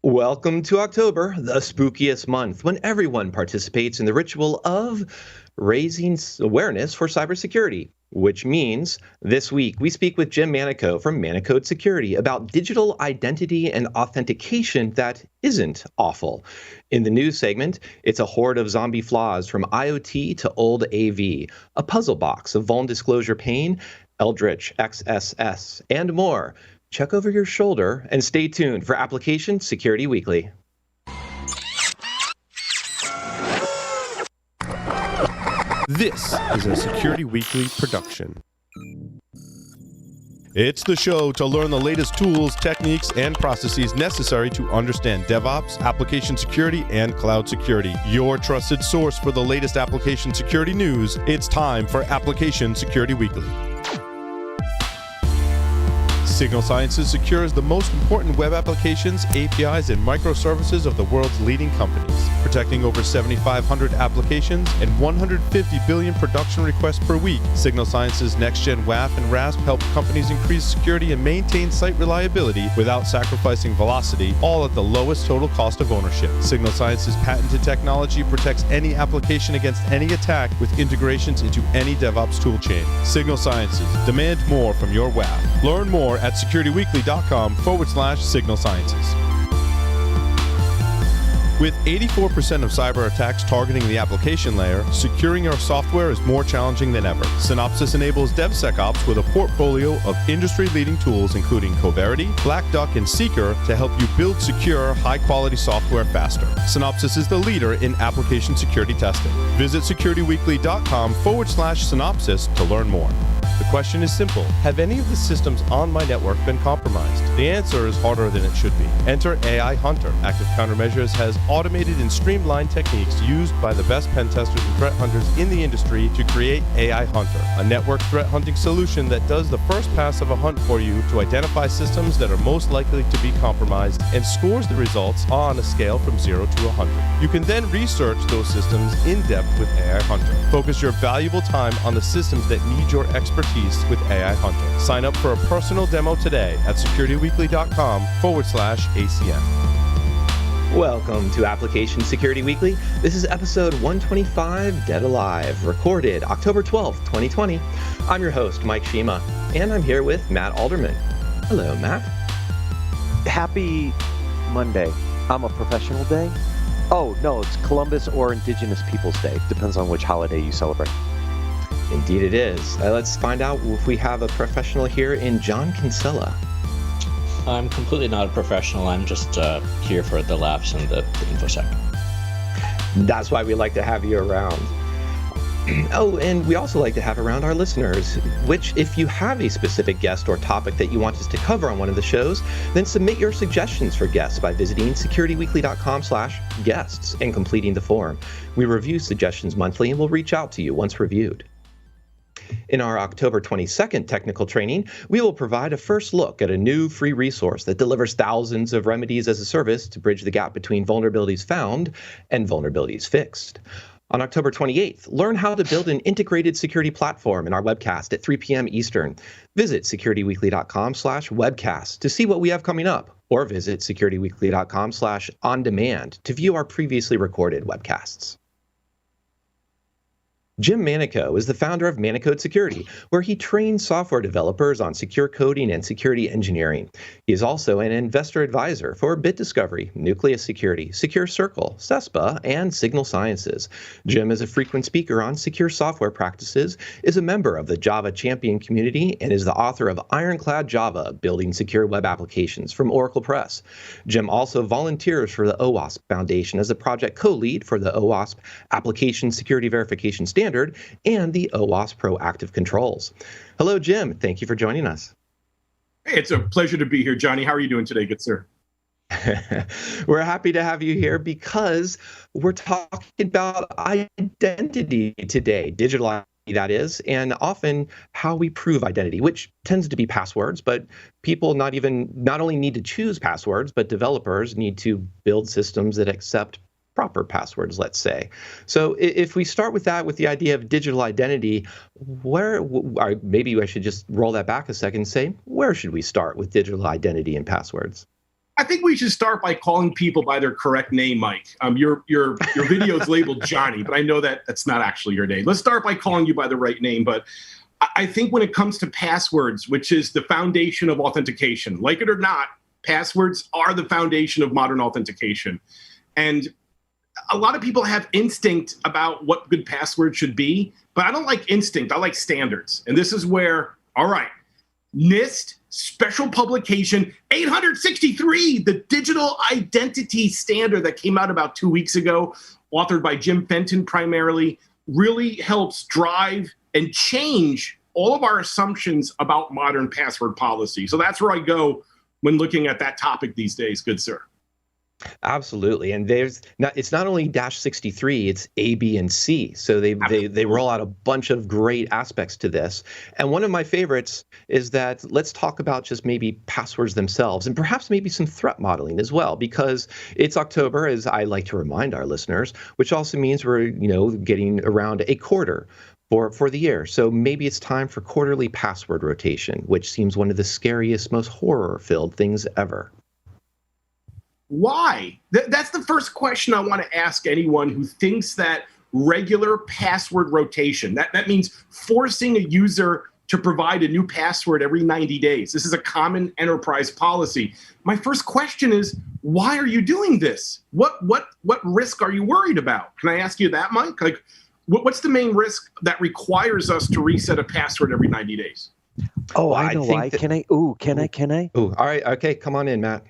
Welcome to October, the spookiest month when everyone participates in the ritual of raising awareness for cybersecurity, which means this week we speak with Jim Manico from Manicode Security about digital identity and authentication that isn't awful. In the news segment, it's a horde of zombie flaws from IoT to old AV, a puzzle box of vuln disclosure pain, Eldritch XSS, and more. Check over your shoulder and stay tuned for Application Security Weekly. This is a Security Weekly production. It's the show to learn the latest tools, techniques, and processes necessary to understand DevOps, application security, and cloud security. Your trusted source for the latest application security news. It's time for Application Security Weekly. Signal Sciences secures the most important web applications, APIs, and microservices of the world's leading companies, protecting over 7,500 applications and 150 billion production requests per week. Signal Sciences Next-Gen WAF and RASP help companies increase security and maintain site reliability without sacrificing velocity, all at the lowest total cost of ownership. Signal Sciences patented technology protects any application against any attack with integrations into any DevOps toolchain. Signal Sciences, demand more from your WAF. Learn more at securityweekly.com/Signal Sciences. With 84% of cyber attacks targeting the application layer, securing your software is more challenging than ever. Synopsys enables DevSecOps with a portfolio of industry-leading tools including Coverity, Black Duck, and Seeker to help you build secure, high-quality software faster. Synopsys is the leader in application security testing. Visit securityweekly.com/Synopsys to learn more. The question is simple. Have any of the systems on my network been compromised? The answer is harder than it should be. Enter AI Hunter. Active Countermeasures has automated and streamlined techniques used by the best pen testers and threat hunters in the industry to create AI Hunter, a network threat hunting solution that does the first pass of a hunt for you to identify systems that are most likely to be compromised and scores the results on a scale from 0 to 100. You can then research those systems in depth with AI Hunter. Focus your valuable time on the systems that need your expertise with AI Hunter. Sign up for a personal demo today at securityweekly.com/ACM. Welcome to Application Security Weekly. This is episode 125, Dead Alive, recorded October 12th, 2020. I'm your host, Mike Shima, and I'm here with Matt Alderman. Hello, Matt. Happy Monday. I'm a professional day. Oh, no, it's Columbus or Indigenous Peoples Day. Depends on which holiday you celebrate. Indeed it is. Let's find out if we have a professional here in John Kinsella. I'm completely not a professional. I'm just here for the laughs and the InfoSec. That's why we like to have you around. Oh, and we also like to have around our listeners, which if you have a specific guest or topic that you want us to cover on one of the shows, then submit your suggestions for guests by visiting securityweekly.com/guests and completing the form. We review suggestions monthly and we'll reach out to you once reviewed. In our October 22nd technical training, we will provide a first look at a new free resource that delivers thousands of remedies as a service to bridge the gap between vulnerabilities found and vulnerabilities fixed. On October 28th, learn how to build an integrated security platform in our webcast at 3 p.m. Eastern. Visit securityweekly.com/webcast to see what we have coming up, or visit securityweekly.com/on-demand to view our previously recorded webcasts. Jim Manico is the founder of Manicode Security, where he trains software developers on secure coding and security engineering. He is also an investor advisor for BitDiscovery, Nucleus Security, Secure Circle, CESPA, and Signal Sciences. Jim is a frequent speaker on secure software practices, is a member of the Java Champion community, and is the author of Ironclad Java, Building Secure Web Applications from Oracle Press. Jim also volunteers for the OWASP Foundation as a project co-lead for the OWASP Application Security Verification Standard and the OWASP Proactive Controls. Hello, Jim. Thank you for joining us. Hey, it's a pleasure to be here, Johnny. How are you doing today, good sir? We're happy to have you here because we're talking about identity today, digital identity, that is, and often how we prove identity, which tends to be passwords, but people not only need to choose passwords, but developers need to build systems that accept proper passwords, let's say. So if we start with that, with the idea of digital identity, maybe I should just roll that back a second and say, where should we start with digital identity and passwords? I think we should start by calling people by their correct name, Mike. Your video is labeled Johnny, but I know that that's not actually your name. Let's start by calling you by the right name. But I think when it comes to passwords, which is the foundation of authentication, like it or not, passwords are the foundation of modern authentication. And a lot of people have instinct about what good passwords should be, but I don't like instinct. I like standards. And this is where, all right, NIST special publication 863, the digital identity standard that came out about 2 weeks ago, authored by Jim Fenton primarily, really helps drive and change all of our assumptions about modern password policy. So that's where I go when looking at that topic these days, good sir. Absolutely. And it's not only -63, it's A, B, and C. So they roll out a bunch of great aspects to this. And one of my favorites is that let's talk about just maybe passwords themselves and perhaps maybe some threat modeling as well, because it's October, as I like to remind our listeners, which also means we're, getting around a quarter for the year. So maybe it's time for quarterly password rotation, which seems one of the scariest, most horror-filled things ever. Why? That's the first question I want to ask anyone who thinks that regular password rotation, that means forcing a user to provide a new password every 90 days. This is a common enterprise policy. My first question is, why are you doing this? What risk are you worried about? Can I ask you that, Mike? Like, what's the main risk that requires us to reset a password every 90 days? Oh, I know why. Can I? Can I? All right. Okay. Come on in, Matt.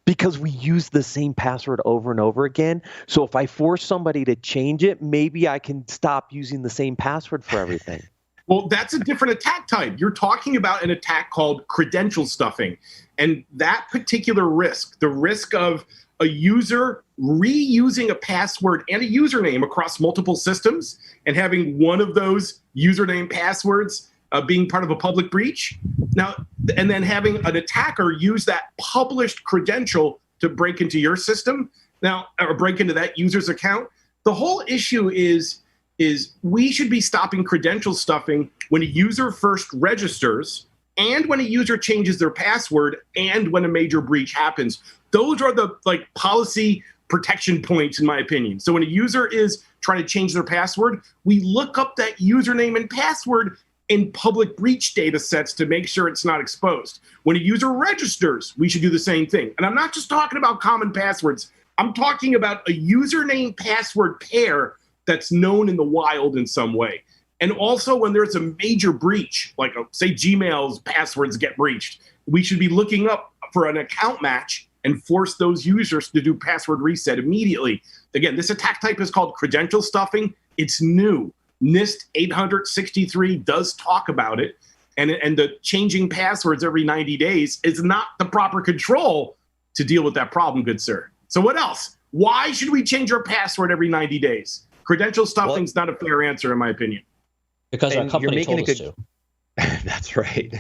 Because we use the same password over and over again. So if I force somebody to change it, maybe I can stop using the same password for everything. Well, that's a different attack type. You're talking about an attack called credential stuffing. And that particular risk, the risk of a user reusing a password and a username across multiple systems and having one of those username passwords being part of a public breach. Now, and then having an attacker use that published credential to break into your system now, or break into that user's account. The whole issue is we should be stopping credential stuffing when a user first registers and when a user changes their password and when a major breach happens. Those are the policy protection points, in my opinion. So when a user is trying to change their password, we look up that username and password in public breach data sets to make sure it's not exposed. When a user registers, we should do the same thing. And I'm not just talking about common passwords. I'm talking about a username password pair that's known in the wild in some way. And also when there's a major breach, like say Gmail's passwords get breached, we should be looking up for an account match and force those users to do password reset immediately. Again, this attack type is called credential stuffing. It's new. NIST 863 does talk about it, and the changing passwords every 90 days is not the proper control to deal with that problem, good sir. So what else? Why should we change our password every 90 days? Credential stuffing is not a fair answer, in my opinion. Because our company told us to. That's right.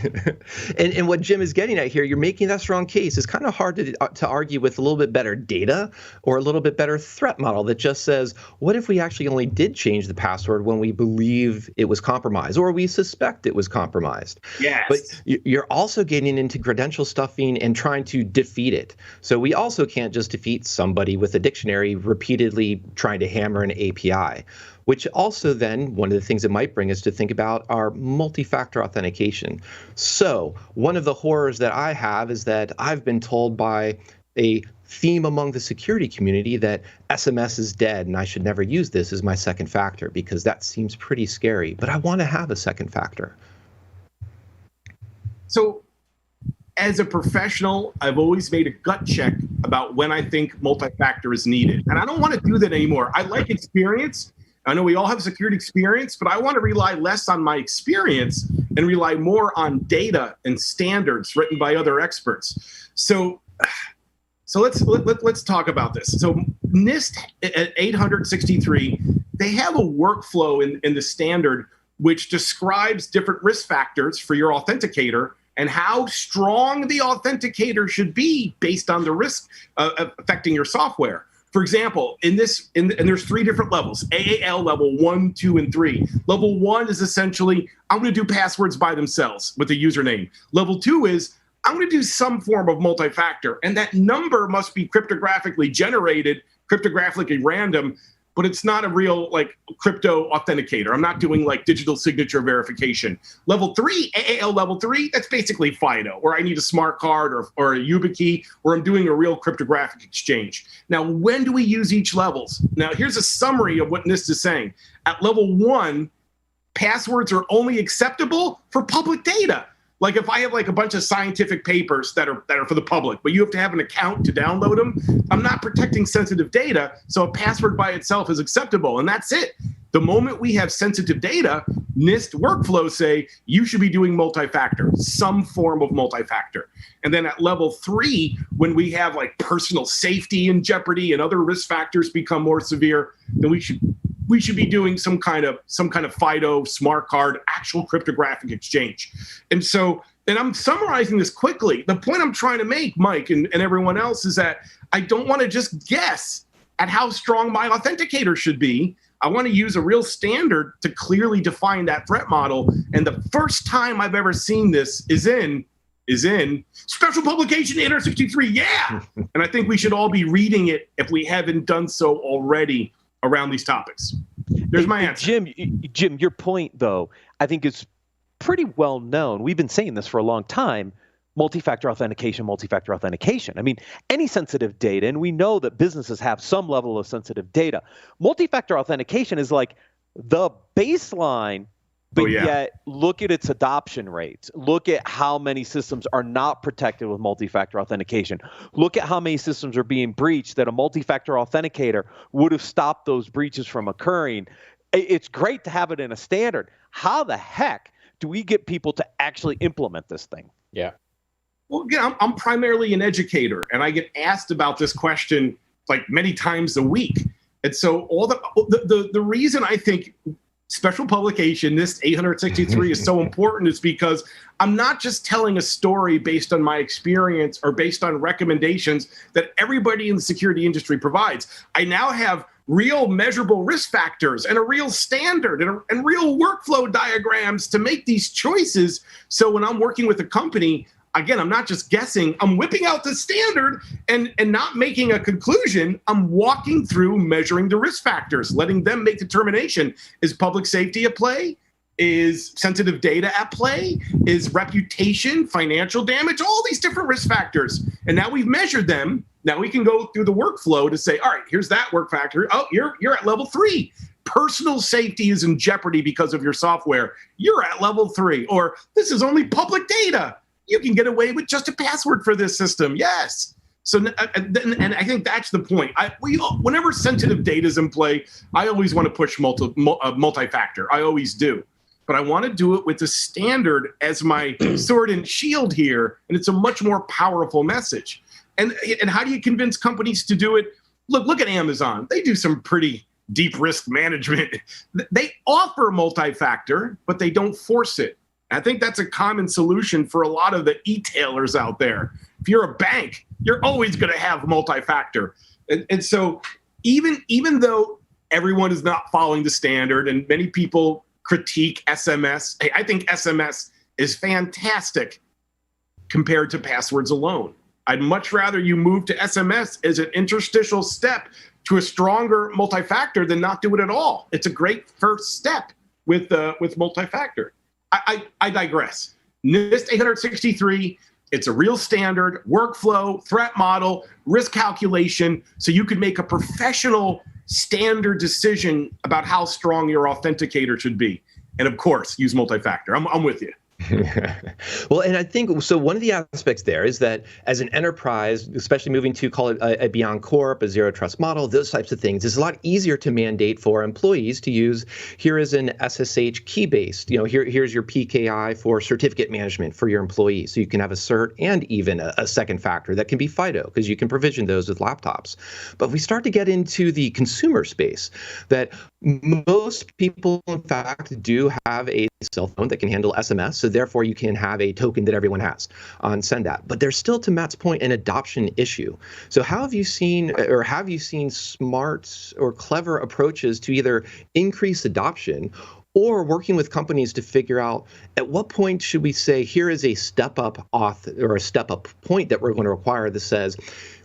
And what Jim is getting at here, you're making that strong case. It's kind of hard to argue with a little bit better data or a little bit better threat model that just says, what if we actually only did change the password when we believe it was compromised or we suspect it was compromised? Yes. But you're also getting into credential stuffing and trying to defeat it. So we also can't just defeat somebody with a dictionary repeatedly trying to hammer an API. Which also then, one of the things it might bring us to think about are multi-factor authentication. So one of the horrors that I have is that I've been told by a theme among the security community that SMS is dead and I should never use this as my second factor because that seems pretty scary. But I want to have a second factor. So as a professional, I've always made a gut check about when I think multi-factor is needed. And I don't want to do that anymore. I like experience. I know we all have security experience, but I want to rely less on my experience and rely more on data and standards written by other experts. So let's talk about this. So NIST at 863, they have a workflow in the standard which describes different risk factors for your authenticator and how strong the authenticator should be based on the risk affecting your software. For example, and there's 3 different levels, AAL level 1, 2, and 3. Level 1 is essentially, I'm going to do passwords by themselves with a username. Level 2 is, I'm going to do some form of multi-factor, and that number must be cryptographically generated, cryptographically random, but it's not a real like crypto authenticator. I'm not doing like digital signature verification. Level 3, AAL level 3, that's basically FIDO, where I need a smart card or a YubiKey, where I'm doing a real cryptographic exchange. Now, when do we use each levels? Now, here's a summary of what NIST is saying. At level 1, passwords are only acceptable for public data. Like if I have like a bunch of scientific papers that are for the public, but you have to have an account to download them, I'm not protecting sensitive data, so a password by itself is acceptable, and that's it. The moment we have sensitive data, NIST workflows say you should be doing multi-factor, some form of multi-factor. And then at level 3, when we have like personal safety in jeopardy and other risk factors become more severe, then we should be doing some kind of FIDO, smart card, actual cryptographic exchange. And I'm summarizing this quickly. The point I'm trying to make, Mike, and everyone else, is that I don't want to just guess at how strong my authenticator should be. I want to use a real standard to clearly define that threat model. And the first time I've ever seen this is in Special Publication 863. Yeah. And I think we should all be reading it if we haven't done so already around these topics. There's my answer. Jim, your point, though, I think is pretty well known. We've been saying this for a long time. Multi-factor authentication. I mean, any sensitive data, and we know that businesses have some level of sensitive data. Multi-factor authentication is like the baseline, but yet look at its adoption rates. Look at how many systems are not protected with multi-factor authentication. Look at how many systems are being breached that a multi-factor authenticator would have stopped those breaches from occurring. It's great to have it in a standard. How the heck do we get people to actually implement this thing? Yeah. Well, again, I'm primarily an educator, and I get asked about this question like many times a week. And so all the reason I think Special Publication, this 863 is so important is because I'm not just telling a story based on my experience or based on recommendations that everybody in the security industry provides. I now have real measurable risk factors and a real standard and real workflow diagrams to make these choices. So when I'm working with a company, again, I'm not just guessing, I'm whipping out the standard and not making a conclusion. I'm walking through measuring the risk factors, letting them make determination. Is public safety at play? Is sensitive data at play? Is reputation, financial damage, all these different risk factors. And now we've measured them. Now we can go through the workflow to say, all right, here's that work factor. Oh, you're at level 3. Personal safety is in jeopardy because of your software. You're at level 3. Or this is only public data. You can get away with just a password for this system. Yes. So, and I think that's the point. Whenever sensitive data is in play, I always want to push multi-factor. I always do. But I want to do it with the standard as my sword and shield here, and it's a much more powerful message. And how do you convince companies to do it? Look at Amazon. They do some pretty deep risk management. They offer multi-factor, but they don't force it. I think that's a common solution for a lot of the e-tailers out there. If you're a bank, you're always going to have multi-factor. And so even though everyone is not following the standard and many people critique SMS, hey, I think SMS is fantastic compared to passwords alone. I'd much rather you move to SMS as an interstitial step to a stronger multi-factor than not do it at all. It's a great first step with multi-factor. I digress. NIST 863, it's a real standard, workflow, threat model, risk calculation, so you could make a professional standard decision about how strong your authenticator should be. And of course, use multi-factor. I'm with you. Well, and I think, so one of the aspects there is that as an enterprise, especially moving to call it a Beyond Corp, a zero trust model, those types of things, it's a lot easier to mandate for employees to use. Here is an SSH key-based, here's your PKI for certificate management for your employees. So you can have a cert and even a second factor that can be FIDO, because you can provision those with laptops. But we start to get into the consumer space that most people, in fact, do have a cell phone that can handle SMS. So therefore, you can have a token that everyone has on SendApp. But there's still, to Matt's point, an adoption issue. So how have you seen smart or clever approaches to either increase adoption or working with companies to figure out at what point should we say here is a step up auth or a step up point that we're going to require that says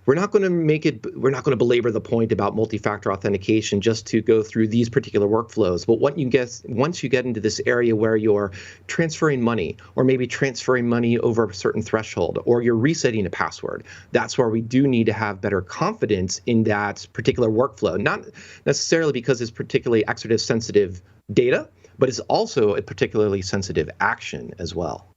we're not going to belabor the point about multi-factor authentication just to go through these particular workflows. But once you get into this area where you're transferring money or maybe transferring money over a certain threshold or you're resetting a password, that's where we do need to have better confidence in that particular workflow. Not necessarily because it's particularly extraditive sensitive data, but it's also a particularly sensitive action as well.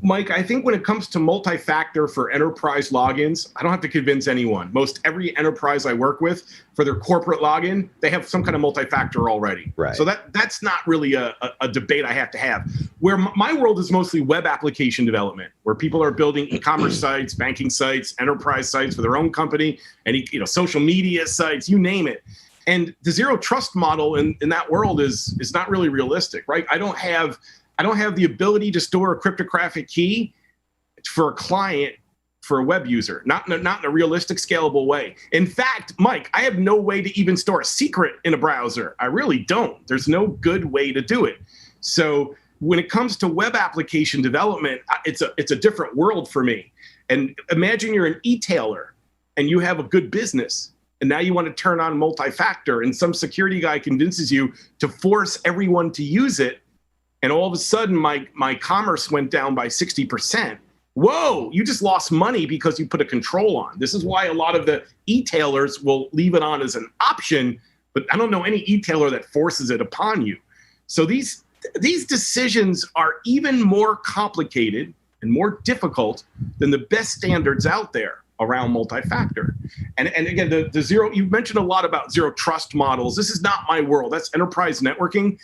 Mike, I think when it comes to multi-factor for enterprise logins, I don't have to convince anyone. Most every enterprise I work with for their corporate login, they have some kind of multi-factor already. Right. So that's not really a debate I have to have. Where my world is mostly web application development, where people are building e-commerce sites, banking sites, enterprise sites for their own company, and social media sites, you name it. And the zero trust model in that world is not really realistic, right? I don't have the ability to store a cryptographic key for a client, for a web user, not in a realistic, scalable way. In fact, Mike, I have no way to even store a secret in a browser. I really don't. There's no good way to do it. So when it comes to web application development, it's a different world for me. And imagine you're an e-tailer and you have a good business. And now you want to turn on multi-factor and some security guy convinces you to force everyone to use it. And all of a sudden my commerce went down by 60%. Whoa, you just lost money because you put a control on. This is why a lot of the e-tailers will leave it on as an option, but I don't know any e-tailer that forces it upon you. So these decisions are even more complicated and more difficult than the best standards out there around multi-factor. And again, the zero, you mentioned a lot about zero trust models. This is not my world. That's enterprise networking.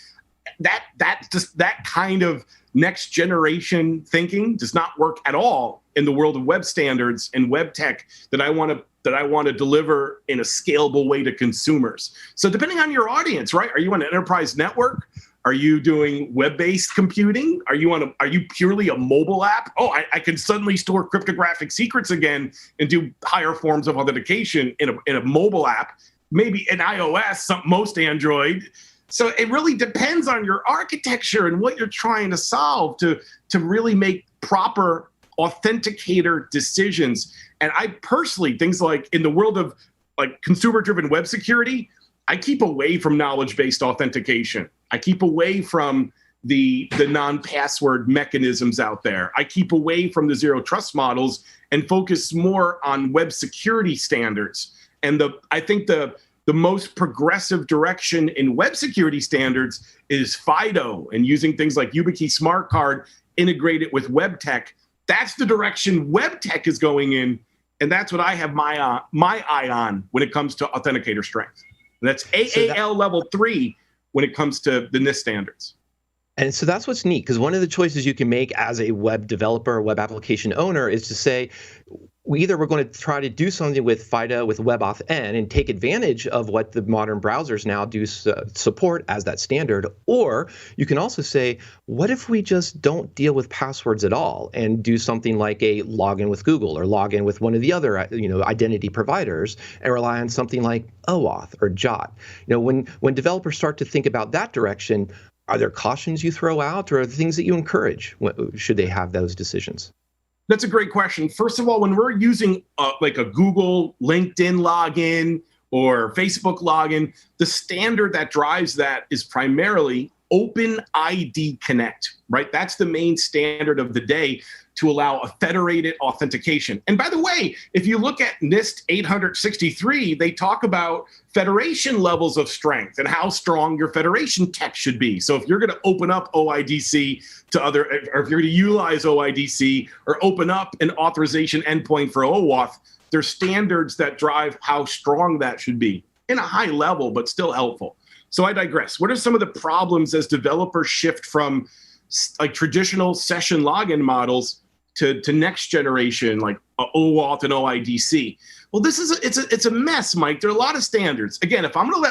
That kind of next generation thinking does not work at all in the world of web standards and web tech that I want to deliver in a scalable way to consumers. So depending on your audience, right? Are you on an enterprise network? Are you doing web-based computing? Are you purely a mobile app? Oh, I can suddenly store cryptographic secrets again and do higher forms of authentication in a mobile app, maybe in iOS, most Android. So it really depends on your architecture and what you're trying to solve to really make proper authenticator decisions. And I personally, things like in the world of like consumer-driven web security, I keep away from knowledge-based authentication. I keep away from the non-password mechanisms out there. I keep away from the zero trust models and focus more on web security standards. And I think the most progressive direction in web security standards is FIDO and using things like YubiKey Smart Card integrated with web tech. That's the direction web tech is going in, and that's what I have my eye on when it comes to authenticator strength. And that's AAL level 3 when it comes to the NIST standards. And so that's what's neat, because one of the choices you can make as a web developer, web application owner, is to say, we're going to try to do something with FIDO, with WebAuthn, and take advantage of what the modern browsers now do support as that standard. Or you can also say, what if we just don't deal with passwords at all and do something like a login with Google or login with one of the other identity providers and rely on something like OAuth or JOT. When developers start to think about that direction, are there cautions you throw out, or are there things that you encourage should they have those decisions? That's a great question. First of all, when we're using like a Google, LinkedIn login or Facebook login, the standard that drives that is primarily OpenID Connect, right? That's the main standard of the day to allow a federated authentication. And by the way, if you look at NIST 863, they talk about federation levels of strength and how strong your federation tech should be. So if you're going to open up OIDC to or if you're going to utilize OIDC or open up an authorization endpoint for OAuth, there's standards that drive how strong that should be in a high level, but still helpful. So I digress. What are some of the problems as developers shift from like traditional session login models to next generation like OAuth and OIDC? Well, it's a mess, Mike. There are a lot of standards. Again, if I'm going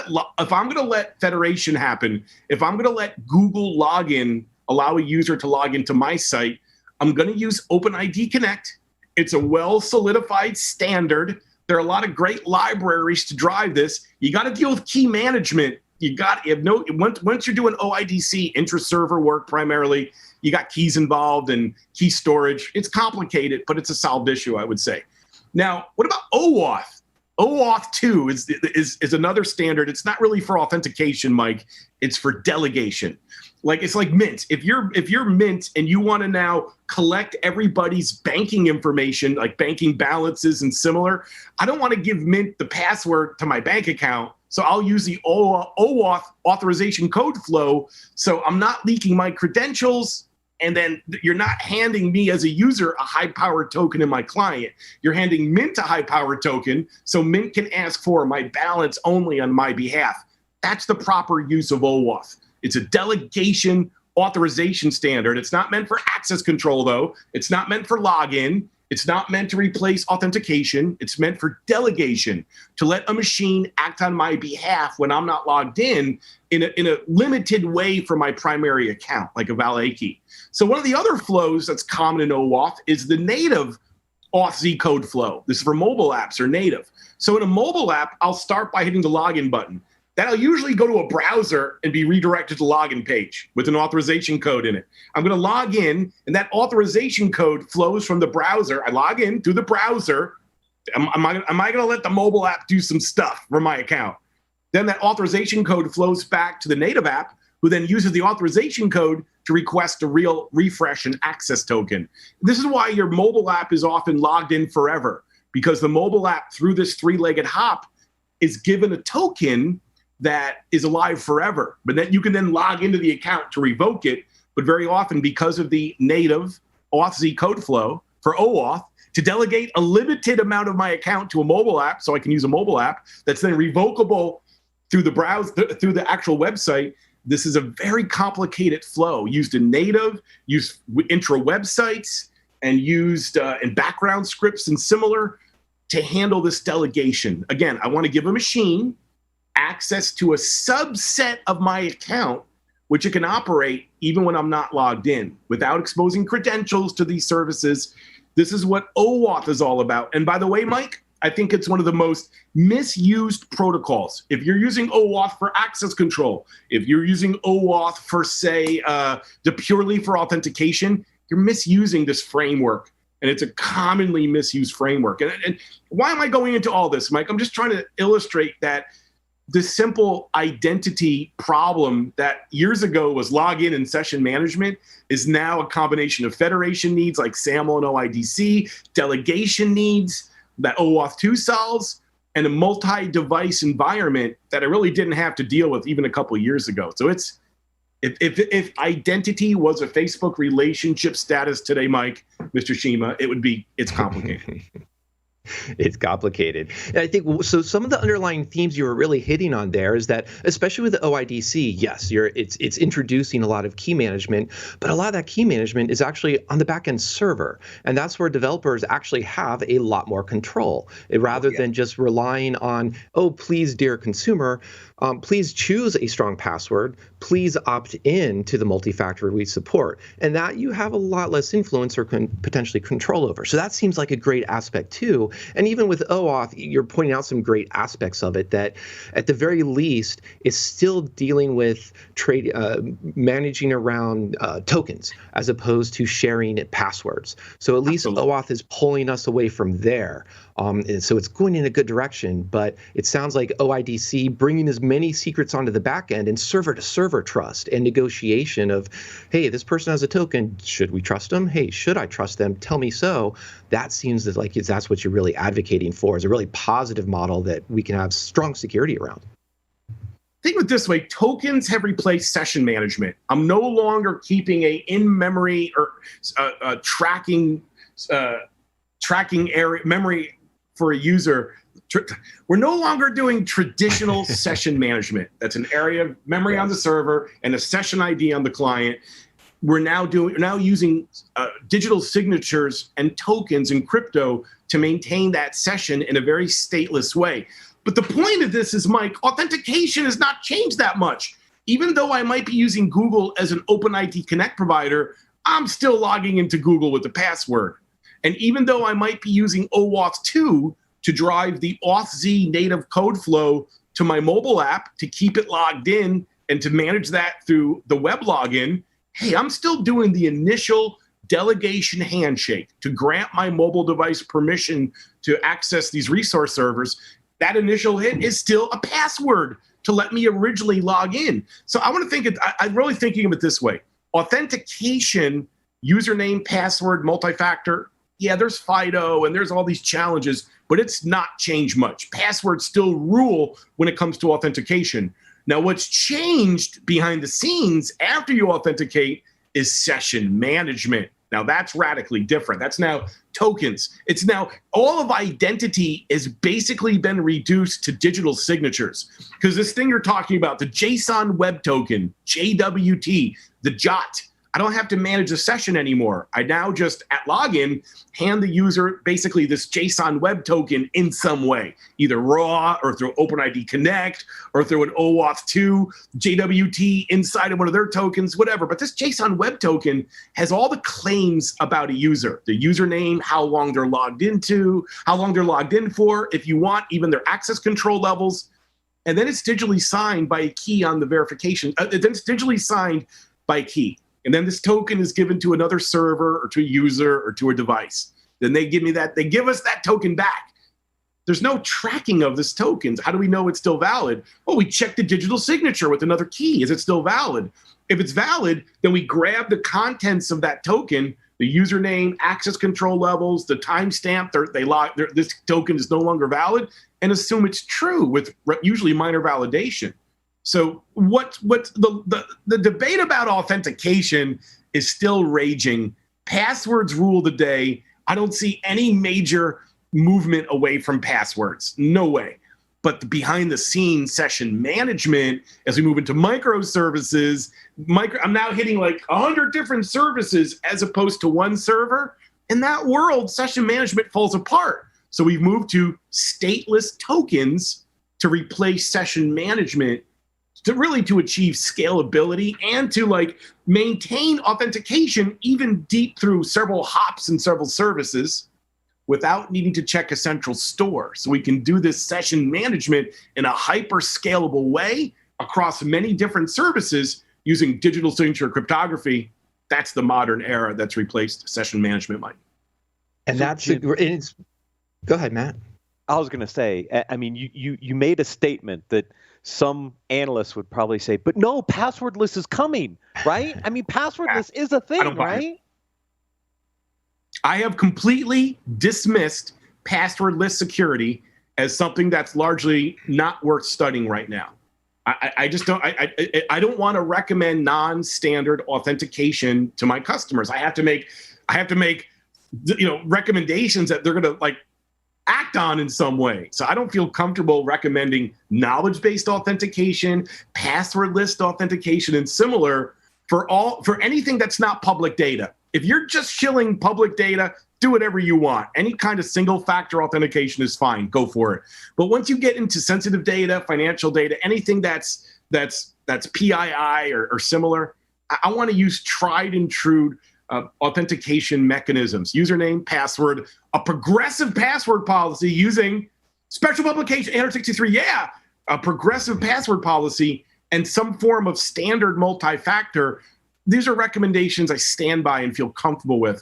to let federation happen, if I'm going to let Google login allow a user to log into my site, I'm going to use OpenID Connect. It's a well solidified standard. There are a lot of great libraries to drive this. You got to deal with key management once you're doing OIDC, intra-server work primarily, you got keys involved and key storage. It's complicated, but it's a solved issue, I would say. Now, what about OAuth? OAuth 2 is another standard. It's not really for authentication, Mike. It's for delegation. It's like Mint. If you're Mint and you want to now collect everybody's banking information, like banking balances and similar, I don't want to give Mint the password to my bank account. So I'll use the OAuth authorization code flow. So I'm not leaking my credentials. And then you're not handing me as a user a high-powered token in my client. You're handing Mint a high-powered token, so Mint can ask for my balance only on my behalf. That's the proper use of OAuth. It's a delegation authorization standard. It's not meant for access control, though. It's not meant for login. It's not meant to replace authentication. It's meant for delegation, to let a machine act on my behalf when I'm not logged in a limited way for my primary account, like a valet key. So one of the other flows that's common in OAuth is the native auth code flow. This is for mobile apps or native. So in a mobile app, I'll start by hitting the login button. That'll usually go to a browser and be redirected to the login page with an authorization code in it. I'm going to log in, and that authorization code flows from the browser. I log in through the browser. Am I going to let the mobile app do some stuff for my account? Then that authorization code flows back to the native app, who then uses the authorization code to request a real refresh and access token. This is why your mobile app is often logged in forever, because the mobile app, through this three-legged hop, is given a token that is alive forever. But then you can then log into the account to revoke it. But very often, because of the native auth code flow for OAuth, to delegate a limited amount of my account to a mobile app, so I can use a mobile app that's then revocable through the browser, through the actual website. This is a very complicated flow used in native, used intra websites, and used in background scripts and similar to handle this delegation. Again, I want to give a machine access to a subset of my account, which it can operate even when I'm not logged in, without exposing credentials to these services. This is what OAuth is all about. And by the way, Mike, I think it's one of the most misused protocols. If you're using OAuth for access control, if you're using OAuth for, say, purely for authentication, you're misusing this framework. And it's a commonly misused framework. And why am I going into all this, Mike? I'm just trying to illustrate that the simple identity problem that years ago was login and session management is now a combination of federation needs like SAML and OIDC, delegation needs that OAuth 2 solves, and a multi-device environment that I really didn't have to deal with even a couple of years ago. So it's if identity was a Facebook relationship status today, Mike, Mr. Shima, it's complicated. It's complicated. And I think so. Some of the underlying themes you were really hitting on there is that, especially with the OIDC, yes, it's introducing a lot of key management, but a lot of that key management is actually on the backend server, and that's where developers actually have a lot more control, rather than just relying on, oh, please, dear consumer, please choose a strong password, please opt in to the multi-factor we support, and that you have a lot less influence or potentially control over. So that seems like a great aspect too. And even with OAuth, you're pointing out some great aspects of it that, at the very least, is still dealing with managing around tokens as opposed to sharing passwords. So at least OAuth is pulling us away from there. And so it's going in a good direction, but it sounds like OIDC bringing as many secrets onto the back end and server-to-server trust and negotiation of, hey, this person has a token, should we trust them? Hey, should I trust them? Tell me so. That seems like that's what you're really advocating for, is a really positive model that we can have strong security around. Think of it this way: tokens have replaced session management. I'm no longer keeping a in-memory or tracking area memory for a user. We're no longer doing traditional session management. That's an area of memory on the server and a session ID on the client. We're now using digital signatures and tokens in crypto to maintain that session in a very stateless way. But the point of this is, Mike, authentication has not changed that much. Even though I might be using Google as an OpenID Connect provider, I'm still logging into Google with the password. And even though I might be using OAuth 2 to drive the auth native code flow to my mobile app to keep it logged in and to manage that through the web login, hey, I'm still doing the initial delegation handshake to grant my mobile device permission to access these resource servers. That initial hit is still a password to let me originally log in. So I want to think, I'm really thinking of it this way. Authentication, username, password, multi-factor, yeah, there's FIDO and there's all these challenges, but it's not changed much. Passwords still rule when it comes to authentication. Now, what's changed behind the scenes after you authenticate is session management. Now, that's radically different. That's now tokens. It's now all of identity has basically been reduced to digital signatures. Because this thing you're talking about, the JSON Web Token, JWT, the JOT, I don't have to manage a session anymore. I now just at login hand the user basically this JSON Web Token in some way, either raw or through OpenID Connect or through an OAuth 2, JWT inside of one of their tokens, whatever. But this JSON Web Token has all the claims about a user, the username, how long they're logged into, how long they're logged in for, if you want, even their access control levels. And then it's digitally signed by a key on the verification. Then it's digitally signed by a key. And then this token is given to another server or to a user or to a device. Then they give us that token back. There's no tracking of this token. How do we know it's still valid? Well, we check the digital signature with another key. Is it still valid? If it's valid, then we grab the contents of that token, the username, access control levels, the timestamp, this token is no longer valid, and assume it's true with usually minor validation. So what the debate about authentication is still raging. Passwords rule the day. I don't see any major movement away from passwords. No way. But the behind the scenes session management, as we move into microservices, I'm now hitting like 100 different services as opposed to one server. In that world, session management falls apart. So we've moved to stateless tokens to replace session management to achieve scalability and to like maintain authentication even deep through several hops and several services without needing to check a central store. So we can do this session management in a hyper scalable way across many different services using digital signature cryptography. That's the modern era that's replaced session management, Mike. And go ahead, Matt. I was going to say, I mean, you made a statement that some analysts would probably say, but no, passwordless is coming, right? I mean, passwordless is a thing, right? I have completely dismissed passwordless security as something that's largely not worth studying right now. I just don't. I don't want to recommend non-standard authentication to my customers. I have to make recommendations that they're going to like act on in some way. So I don't feel comfortable recommending knowledge-based authentication, passwordless authentication, and similar for anything that's not public data. If you're just shilling public data, do whatever you want. Any kind of single-factor authentication is fine. Go for it. But once you get into sensitive data, financial data, anything that's PII or similar, I want to use tried and true authentication mechanisms, username, password, a progressive password policy using special publication 863, a progressive password policy and some form of standard multi-factor. These are recommendations I stand by and feel comfortable with.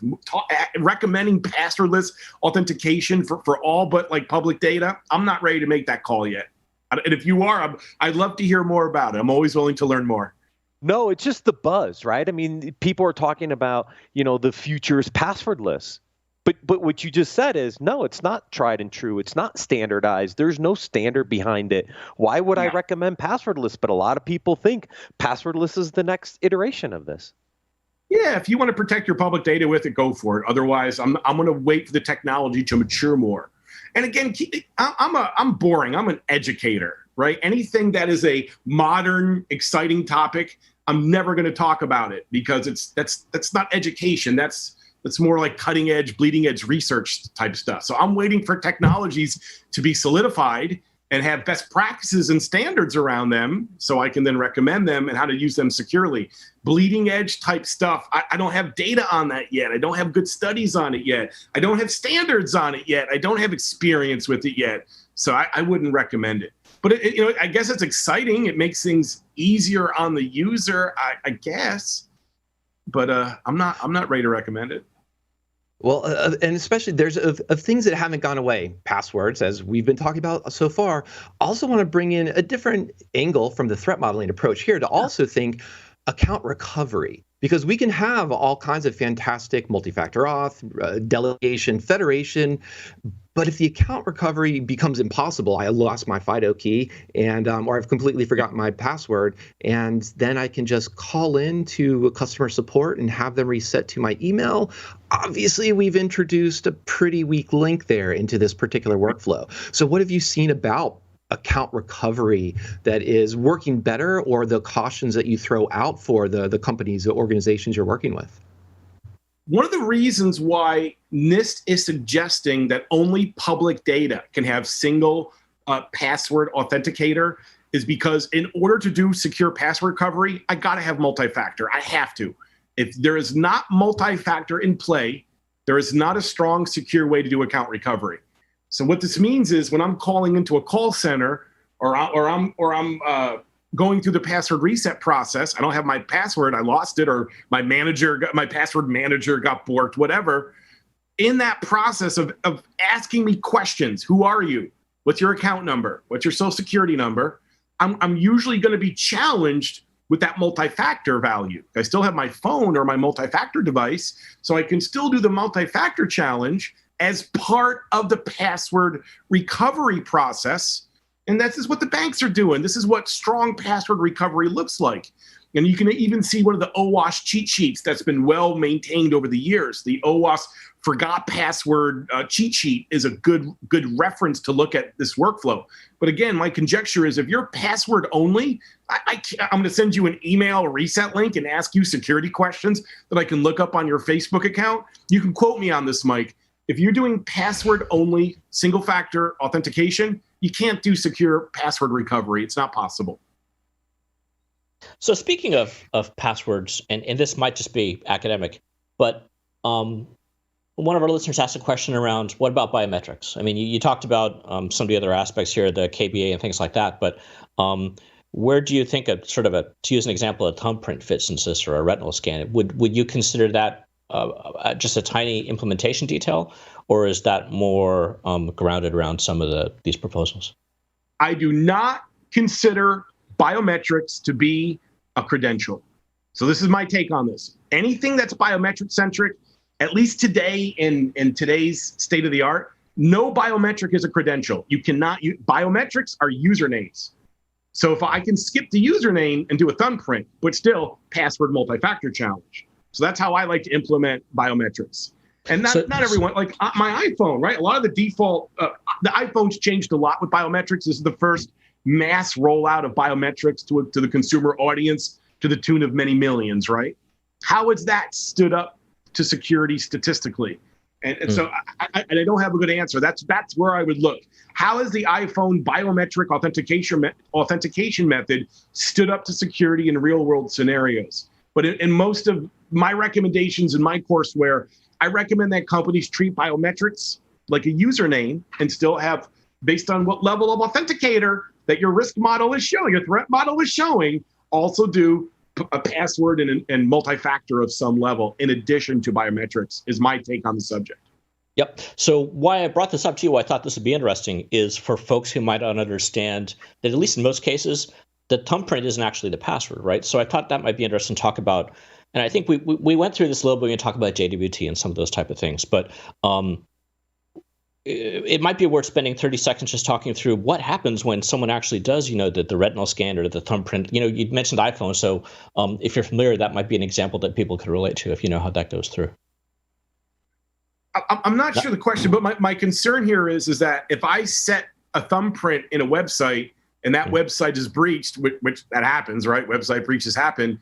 Recommending passwordless authentication for all but like public data, I'm not ready to make that call yet. And if you are, I'd love to hear more about it. I'm always willing to learn more. No, it's just the buzz, right? I mean, people are talking about, the future is passwordless. But what you just said is, no, it's not tried and true. It's not standardized. There's no standard behind it. Why would I recommend passwordless? But a lot of people think passwordless is the next iteration of this. Yeah, if you want to protect your public data with it, go for it. Otherwise, I'm going to wait for the technology to mature more. And again, I'm boring. I'm an educator, right? Anything that is a modern, exciting topic, I'm never going to talk about it because that's not education. That's more like cutting edge, bleeding edge research type stuff. So I'm waiting for technologies to be solidified and have best practices and standards around them so I can then recommend them and how to use them securely. Bleeding edge type stuff, I don't have data on that yet. I don't have good studies on it yet. I don't have standards on it yet. I don't have experience with it yet. So I wouldn't recommend it. But I guess it's exciting. It makes things easier on the user, I guess. But I'm not ready to recommend it. Well, and especially there's of things that haven't gone away, passwords, as we've been talking about so far. Also want to bring in a different angle from the threat modeling approach here to also think account recovery, because we can have all kinds of fantastic multi-factor auth, delegation, federation, but if the account recovery becomes impossible, I lost my FIDO key and or I've completely forgotten my password, and then I can just call in to customer support and have them reset to my email. Obviously, we've introduced a pretty weak link there into this particular workflow. So what have you seen about account recovery that is working better, or the cautions that you throw out for the companies, the organizations you're working with? One of the reasons why NIST is suggesting that only public data can have single password authenticator is because in order to do secure password recovery, I got to have multi-factor. I have to. If there is not multi-factor in play, there is not a strong, secure way to do account recovery. So what this means is when I'm calling into a call center or I'm going through the password reset process, I don't have my password, I lost it, or my password manager got borked, whatever. In that process of asking me questions, who are you? What's your account number? What's your social security number? I'm usually going to be challenged with that multi-factor value. I still have my phone or my multi-factor device, so I can still do the multi-factor challenge as part of the password recovery process. And this is what the banks are doing. This is what strong password recovery looks like. And you can even see one of the OWASP cheat sheets that's been well maintained over the years. The OWASP forgot password cheat sheet is a good reference to look at this workflow. But again, my conjecture is if you're password only, I'm going to send you an email reset link and ask you security questions that I can look up on your Facebook account. You can quote me on this, Mike. If you're doing password only single factor authentication, you can't do secure password recovery. It's not possible. So speaking of passwords, and this might just be academic, but one of our listeners asked a question around what about biometrics? I mean, you talked about some of the other aspects here, the KBA and things like that, but where do you think to use an example, a thumbprint fits into this, or a retinal scan? Would you consider that just a tiny implementation detail, or is that more grounded around some of these proposals? I do not consider biometrics to be a credential. So this is my take on this. Anything that's biometric centric, at least today in today's state of the art, no biometric is a credential. You cannot biometrics are usernames. So if I can skip the username and do a thumbprint, but still password multi-factor challenge. So that's how I like to implement biometrics. And not everyone, like my iPhone, right? A lot of the default, the iPhone's changed a lot with biometrics. This is the first mass rollout of biometrics to the consumer audience to the tune of many millions, right? How has that stood up to security statistically? And so I don't have a good answer. That's where I would look. How has the iPhone biometric authentication method stood up to security in real world scenarios? But in most of my recommendations in my courseware, I recommend that companies treat biometrics like a username and still have, based on what level of authenticator that your risk model is showing, your threat model is showing, also do a password and multi-factor of some level in addition to biometrics is my take on the subject. Yep. So why I brought this up to you, I thought this would be interesting, is for folks who might not understand that, at least in most cases, the thumbprint isn't actually the password, right? So I thought that might be interesting to talk about. And I think we went through this a little bit when we talk about JWT and some of those type of things. But it might be worth spending 30 seconds just talking through what happens when someone actually does, the retinal scan or the thumbprint. You mentioned iPhone. So if you're familiar, that might be an example that people could relate to if you know how that goes through. I'm not sure the question, but my concern here is that if I set a thumbprint in a website and that website is breached, which that happens, right? Website breaches happen.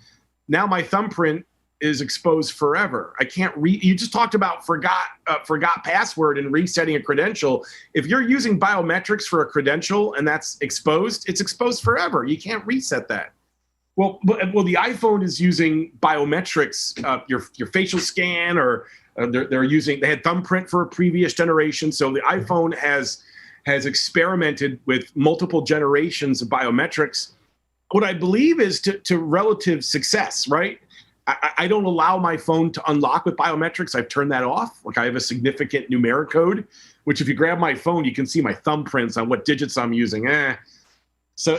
Now my thumbprint is exposed forever. I can't you just talked about forgot password and resetting a credential. If you're using biometrics for a credential and that's exposed, it's exposed forever. You can't reset that. Well, the iPhone is using biometrics, your facial scan, or they had thumbprint for a previous generation. So the iPhone has has experimented with multiple generations of biometrics, what I believe is to relative success, right? I don't allow my phone to unlock with biometrics. I've turned that off. Like, I have a significant numeric code, which if you grab my phone, you can see my thumbprints on what digits I'm using. So,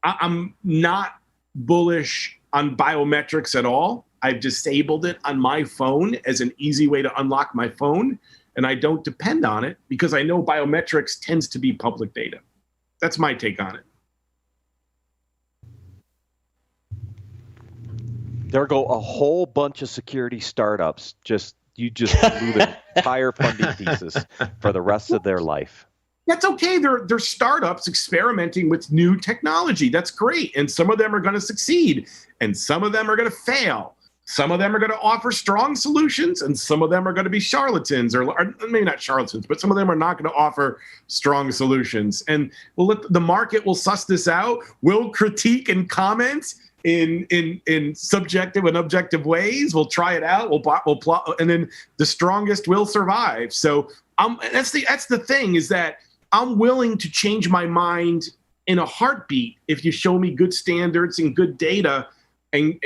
I'm not bullish on biometrics at all. I've disabled it on my phone as an easy way to unlock my phone, and I don't depend on it because I know biometrics tends to be public data. That's my take on it. There go a whole bunch of security startups. You just blew the entire funding thesis for the rest of their life. That's okay. They're startups experimenting with new technology. That's great. And some of them are going to succeed, and some of them are going to fail. Some of them are going to offer strong solutions, and some of them are going to be charlatans, or maybe not charlatans, but some of them are not going to offer strong solutions. And the market will suss this out. We'll critique and comment in subjective and objective ways. We'll try it out. We'll plot, and then the strongest will survive. So that's the thing, is that I'm willing to change my mind in a heartbeat if you show me good standards and good data and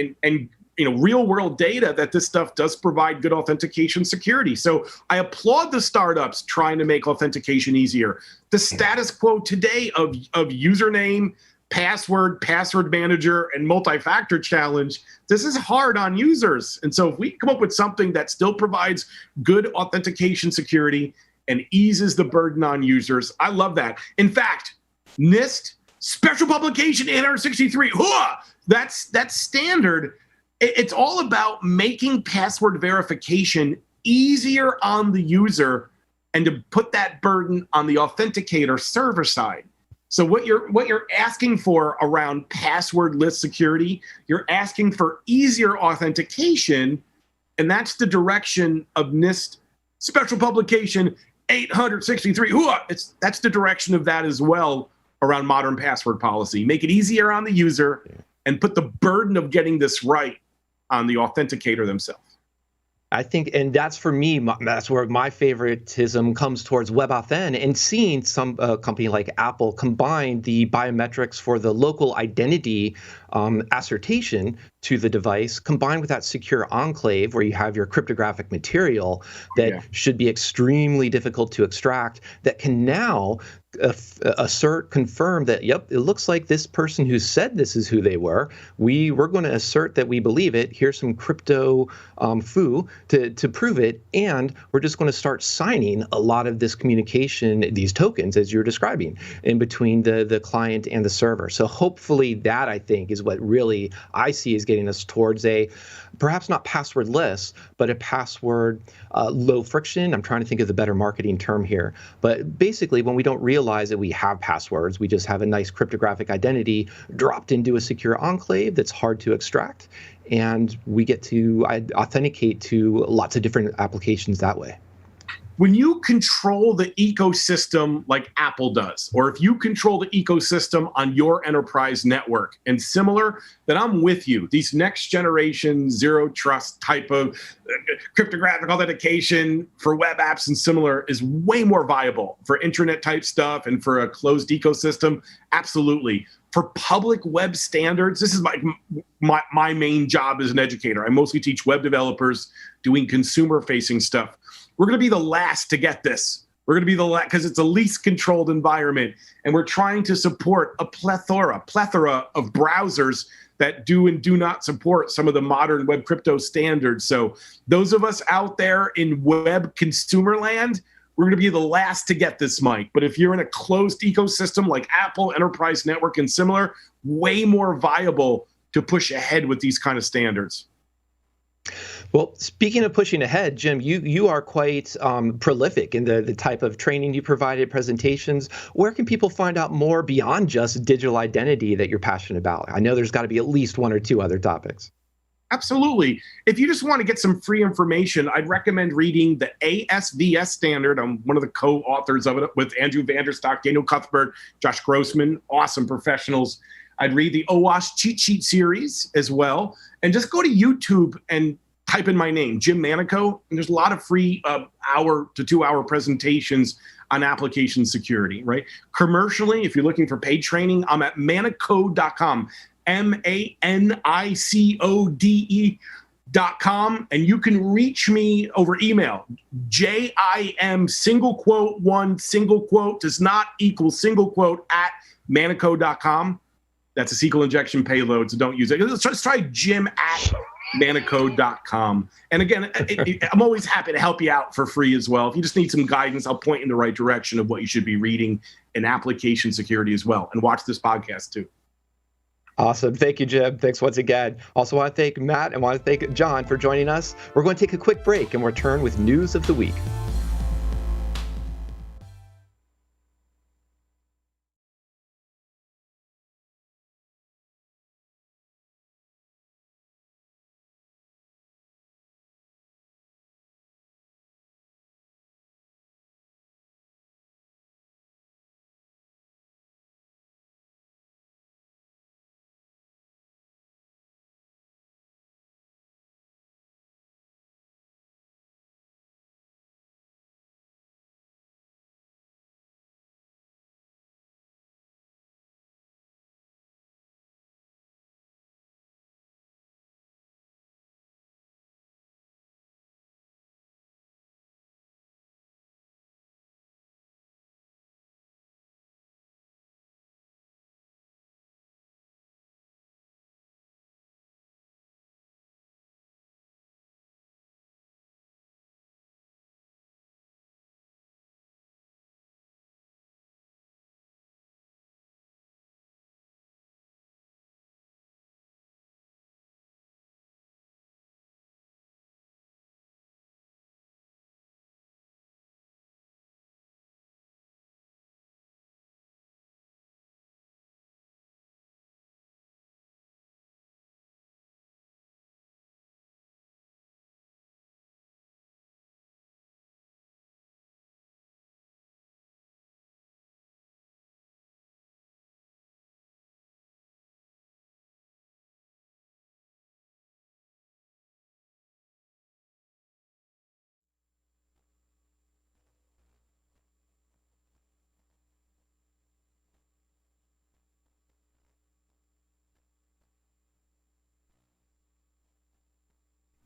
real world data that this stuff does provide good authentication security. So I applaud the startups trying to make authentication easier. The status quo today of username, password manager, and multi-factor challenge, this is hard on users. And so if we come up with something that still provides good authentication security and eases the burden on users, I love that. In fact, NIST Special Publication 863, that's standard. It's all about making password verification easier on the user and to put that burden on the authenticator server side. So what you're asking for around passwordless security, you're asking for easier authentication, and that's the direction of NIST Special Publication 863. That's the direction of that as well around modern password policy. Make it easier on the user and put the burden of getting this right on the authenticator themselves. I think, and that's for me, that's where my favoritism comes towards WebAuthn, and seeing some company like Apple combine the biometrics for the local identity assertion to the device, combined with that secure enclave where you have your cryptographic material that should be extremely difficult to extract, that can now confirm that, yep, it looks like this person who said this is who they were. We're going to assert that we believe it. Here's some crypto foo to prove it, and we're just going to start signing a lot of this communication, these tokens, as you're describing, in between the client and the server. So hopefully that, I think, is what really I see is getting us towards a, perhaps not passwordless, but a password low friction. I'm trying to think of the better marketing term here. But basically, when we don't realize that we have passwords, we just have a nice cryptographic identity dropped into a secure enclave that's hard to extract, and we get to authenticate to lots of different applications that way. When you control the ecosystem like Apple does, or if you control the ecosystem on your enterprise network and similar, then I'm with you. These next generation zero trust type of cryptographic authentication for web apps and similar is way more viable for intranet type stuff and for a closed ecosystem. Absolutely. For public web standards, this is my main job as an educator. I mostly teach web developers doing consumer facing stuff. We're going to be the last to get this. We're going to be the last because it's a least controlled environment. And we're trying to support a plethora of browsers that do and do not support some of the modern web crypto standards. So those of us out there in web consumer land, we're going to be the last to get this, Mike. But if you're in a closed ecosystem like Apple, Enterprise Network, and similar, way more viable to push ahead with these kind of standards. Well, speaking of pushing ahead, Jim, you are quite prolific in the type of training you provided, presentations. Where can people find out more beyond just digital identity that you're passionate about? I know there's got to be at least one or two other topics. Absolutely. If you just want to get some free information, I'd recommend reading the ASVS standard. I'm one of the co-authors of it with Andrew Vanderstock, Daniel Cuthbert, Josh Grossman, awesome professionals. I'd read the OWASP cheat sheet series as well. And just go to YouTube and type in my name, Jim Manico. And there's a lot of free 1 to 2 hour presentations on application security, right? Commercially, if you're looking for paid training, I'm at manicode.com, MANICODE.com, and you can reach me over email. JIM single quote one single quote does not equal single quote at manicode.com. That's a SQL injection payload, so don't use it. Let's try Jim at manicode.com. And again, I'm always happy to help you out for free as well. If you just need some guidance, I'll point in the right direction of what you should be reading in application security as well. And watch this podcast too. Awesome. Thank you, Jim. Thanks once again. Also want to thank Matt and want to thank John for joining us. We're going to take a quick break and return with news of the week.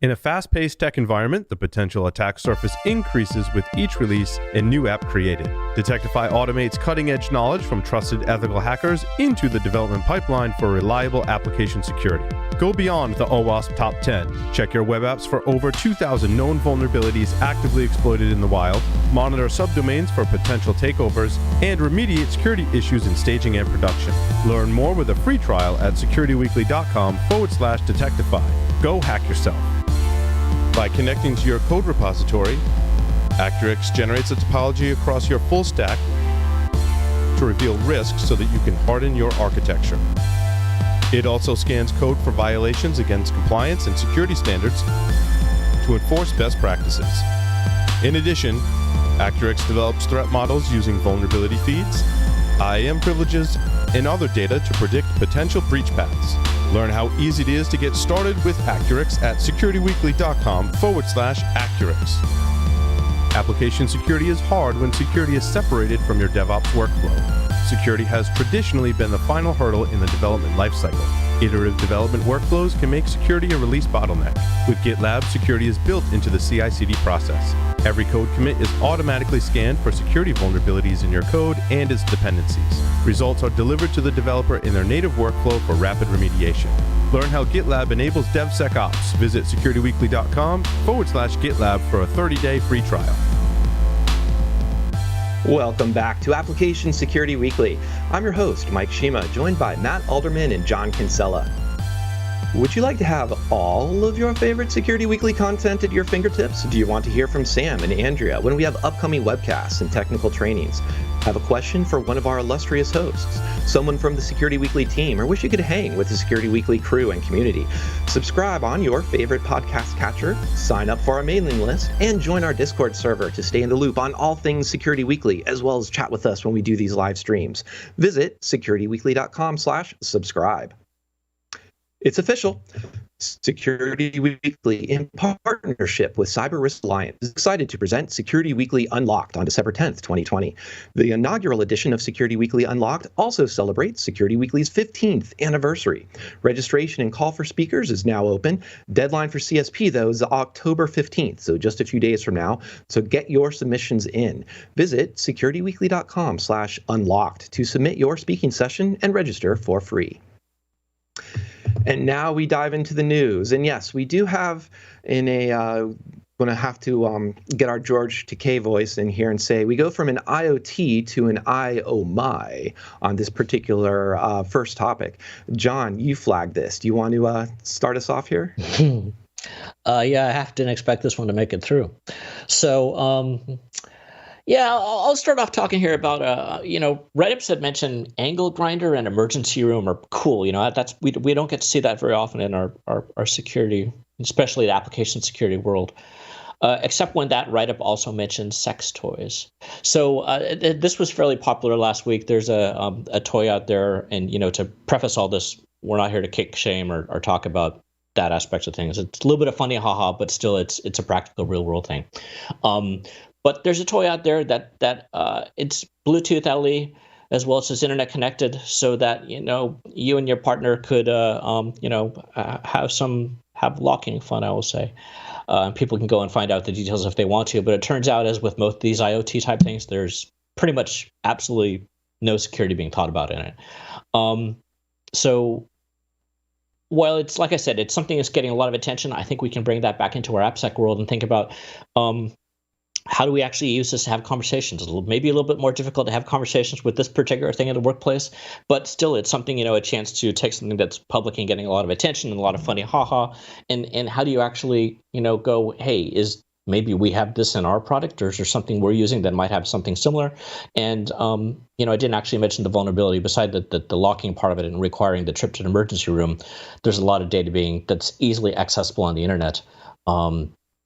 In a fast-paced tech environment, the potential attack surface increases with each release and new app created. Detectify automates cutting-edge knowledge from trusted ethical hackers into the development pipeline for reliable application security. Go beyond the OWASP Top 10. Check your web apps for over 2,000 known vulnerabilities actively exploited in the wild, monitor subdomains for potential takeovers, and remediate security issues in staging and production. Learn more with a free trial at securityweekly.com/Detectify. Go hack yourself. By connecting to your code repository, Accurix generates a topology across your full stack to reveal risks so that you can harden your architecture. It also scans code for violations against compliance and security standards to enforce best practices. In addition, Accurix develops threat models using vulnerability feeds, IAM privileges, and other data to predict potential breach paths. Learn how easy it is to get started with Accurix at securityweekly.com/Accurix. Application security is hard when security is separated from your DevOps workflow. Security has traditionally been the final hurdle in the development lifecycle. Iterative development workflows can make security a release bottleneck. With GitLab, security is built into the CI/CD process. Every code commit is automatically scanned for security vulnerabilities in your code and its dependencies. Results are delivered to the developer in their native workflow for rapid remediation. Learn how GitLab enables DevSecOps. Visit securityweekly.com/GitLab for a 30-day free trial. Welcome back to Application Security Weekly. I'm your host, Mike Shima, joined by Matt Alderman and John Kinsella. Would you like to have all of your favorite Security Weekly content at your fingertips? Do you want to hear from Sam and Andrea when we have upcoming webcasts and technical trainings? Have a question for one of our illustrious hosts, someone from the Security Weekly team, or wish you could hang with the Security Weekly crew and community? Subscribe on your favorite podcast catcher, sign up for our mailing list, and join our Discord server to stay in the loop on all things Security Weekly, as well as chat with us when we do these live streams. Visit securityweekly.com/subscribe. It's official. Security Weekly, in partnership with Cyber Risk Alliance, is excited to present Security Weekly Unlocked on December 10th, 2020. The inaugural edition of Security Weekly Unlocked also celebrates Security Weekly's 15th anniversary. Registration and call for speakers is now open. Deadline for CSP, though, is October 15th, so just a few days from now. So get your submissions in. Visit securityweekly.com/unlocked to submit your speaking session and register for free. And now we dive into the news. And yes, we do have going to have to get our George Takei voice in here and say we go from an IoT to an I oh my on this particular first topic. John, you flagged this. Do you want to start us off here? Yeah, I didn't expect this one to make it through. So, yeah, I'll start off talking here about, Reddips had mentioned angle grinder and emergency room are cool. We don't get to see that very often in our security, especially the application security world, except when that write-up also mentioned sex toys. So this was fairly popular last week. There's a toy out there, and to preface all this, we're not here to kick shame or talk about that aspect of things. It's a little bit of funny haha, but still it's a practical real world thing. But there's a toy out there that it's Bluetooth LE as well as it's internet connected, so that you and your partner could have locking fun, I will say. People can go and find out the details if they want to. But it turns out, as with most of these IoT type things, there's pretty much absolutely no security being thought about in it. So while it's, like I said, it's something that's getting a lot of attention, I think we can bring that back into our AppSec world and think about how do we actually use this to have conversations? Maybe a little bit more difficult to have conversations with this particular thing in the workplace, but still it's something, a chance to take something that's public and getting a lot of attention and a lot of funny haha. And how do you actually, go, hey, maybe we have this in our product, or is there something we're using that might have something similar? And, I didn't actually mention the vulnerability. Beside the locking part of it and requiring the trip to the emergency room, there's a lot of data that's easily accessible on the internet.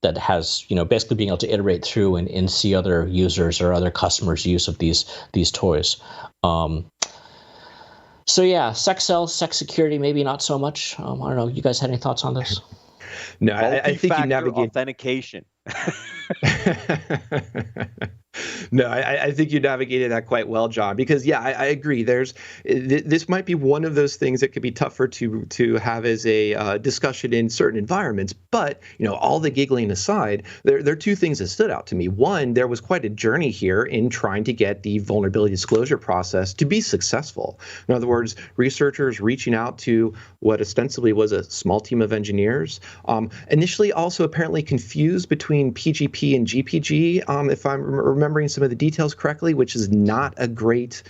That has, basically being able to iterate through and see other users or other customers' use of these toys. So yeah, sex sells, sex security, maybe not so much. I don't know. You guys had any thoughts on this? No, I think you navigate authentication. No, I think you navigated that quite well, John, because I agree. This might be one of those things that could be tougher to have as a discussion in certain environments. But all the giggling aside, there are two things that stood out to me. One, there was quite a journey here in trying to get the vulnerability disclosure process to be successful. In other words, researchers reaching out to what ostensibly was a small team of engineers, initially also apparently confused between PGP and GPG, if I'm remembering some of the details correctly, which is not a great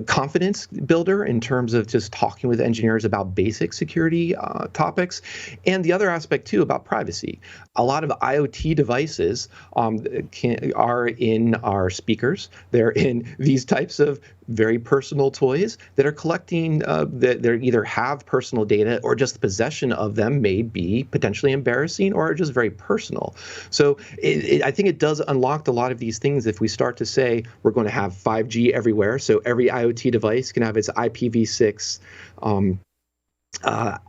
confidence builder in terms of just talking with engineers about basic security topics. And the other aspect, too, about privacy. A lot of IoT devices are in our speakers. They're in these types of very personal toys that are collecting, that either have personal data or just the possession of them may be potentially embarrassing or just very personal. So I think it does unlock a lot of these things if we start to say we're going to have 5G everywhere. So every IoT device can have its IPv6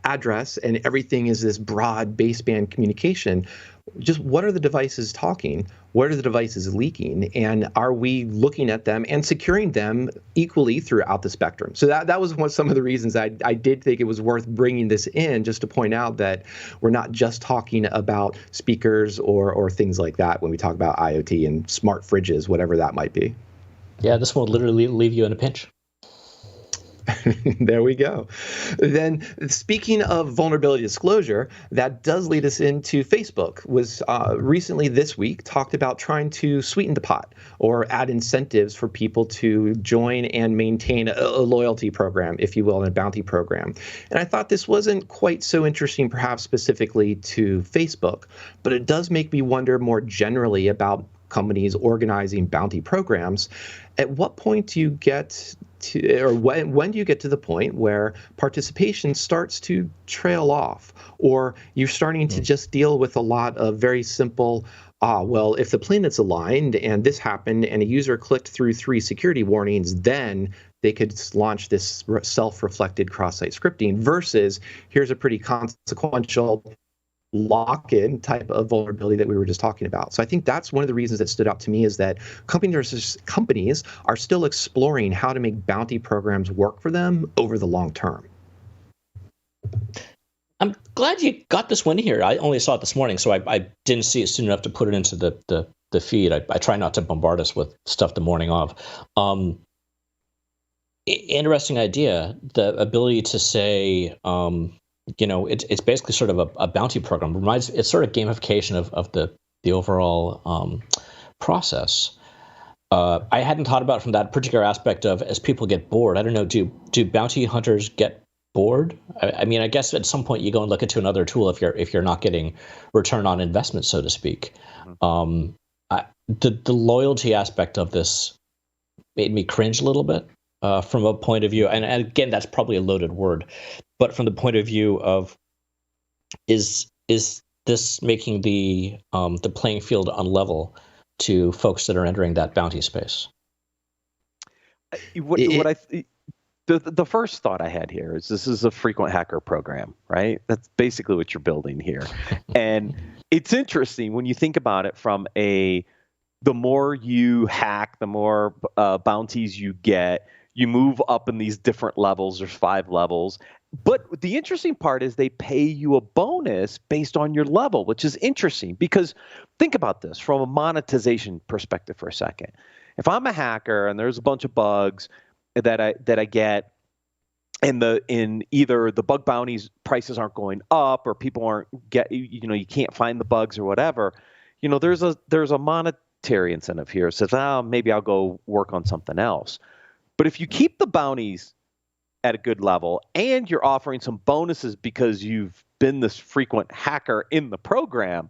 address, and everything is this broad baseband communication. Just what are the devices talking? What are the devices leaking? And are we looking at them and securing them equally throughout the spectrum? So that was some of the reasons I did think it was worth bringing this in, just to point out that we're not just talking about speakers or things like that when we talk about IoT and smart fridges, whatever that might be. Yeah, this one will literally leave you in a pinch. There we go. Then, speaking of vulnerability disclosure, that does lead us into Facebook. Was recently this week talked about trying to sweeten the pot or add incentives for people to join and maintain a loyalty program, if you will, and a bounty program. And I thought this wasn't quite so interesting, perhaps specifically to Facebook, but it does make me wonder more generally about companies organizing bounty programs. At what point do you get to, or when do you get to the point where participation starts to trail off, or you're starting to just deal with a lot of very simple, well, if the planets aligned and this happened and a user clicked through 3 security warnings, then they could launch this self-reflected cross-site scripting versus here's a pretty consequential lock-in type of vulnerability that we were just talking about. So I think that's one of the reasons that stood out to me is that companies are still exploring how to make bounty programs work for them over the long term. I'm glad you got this one here. I only saw it this morning, so I didn't see it soon enough to put it into the feed. I try not to bombard us with stuff the morning of. Interesting idea. The ability to say, it's basically sort of a bounty program. It's sort of gamification of the overall process. I hadn't thought about it from that particular aspect of as people get bored. I don't know. Do bounty hunters get bored? I mean, I guess at some point you go and look into another tool if you're not getting return on investment, so to speak. The loyalty aspect of this made me cringe a little bit from a point of view, and again, that's probably a loaded word, but from the point of view of is this making the playing field unlevel to folks that are entering that bounty space? The first thought I had here is this is a frequent hacker program, right? That's basically what you're building here. And it's interesting when you think about it from the more you hack, the more bounties you get, you move up in these different levels. There's 5 levels. But the interesting part is they pay you a bonus based on your level, which is interesting because think about this from a monetization perspective for a second. If I'm a hacker and there's a bunch of bugs that I get in either the bug bounties prices aren't going up or people you can't find the bugs or whatever, there's a monetary incentive here. It says, maybe I'll go work on something else. But if you keep the bounties at a good level and you're offering some bonuses because you've been this frequent hacker in the program,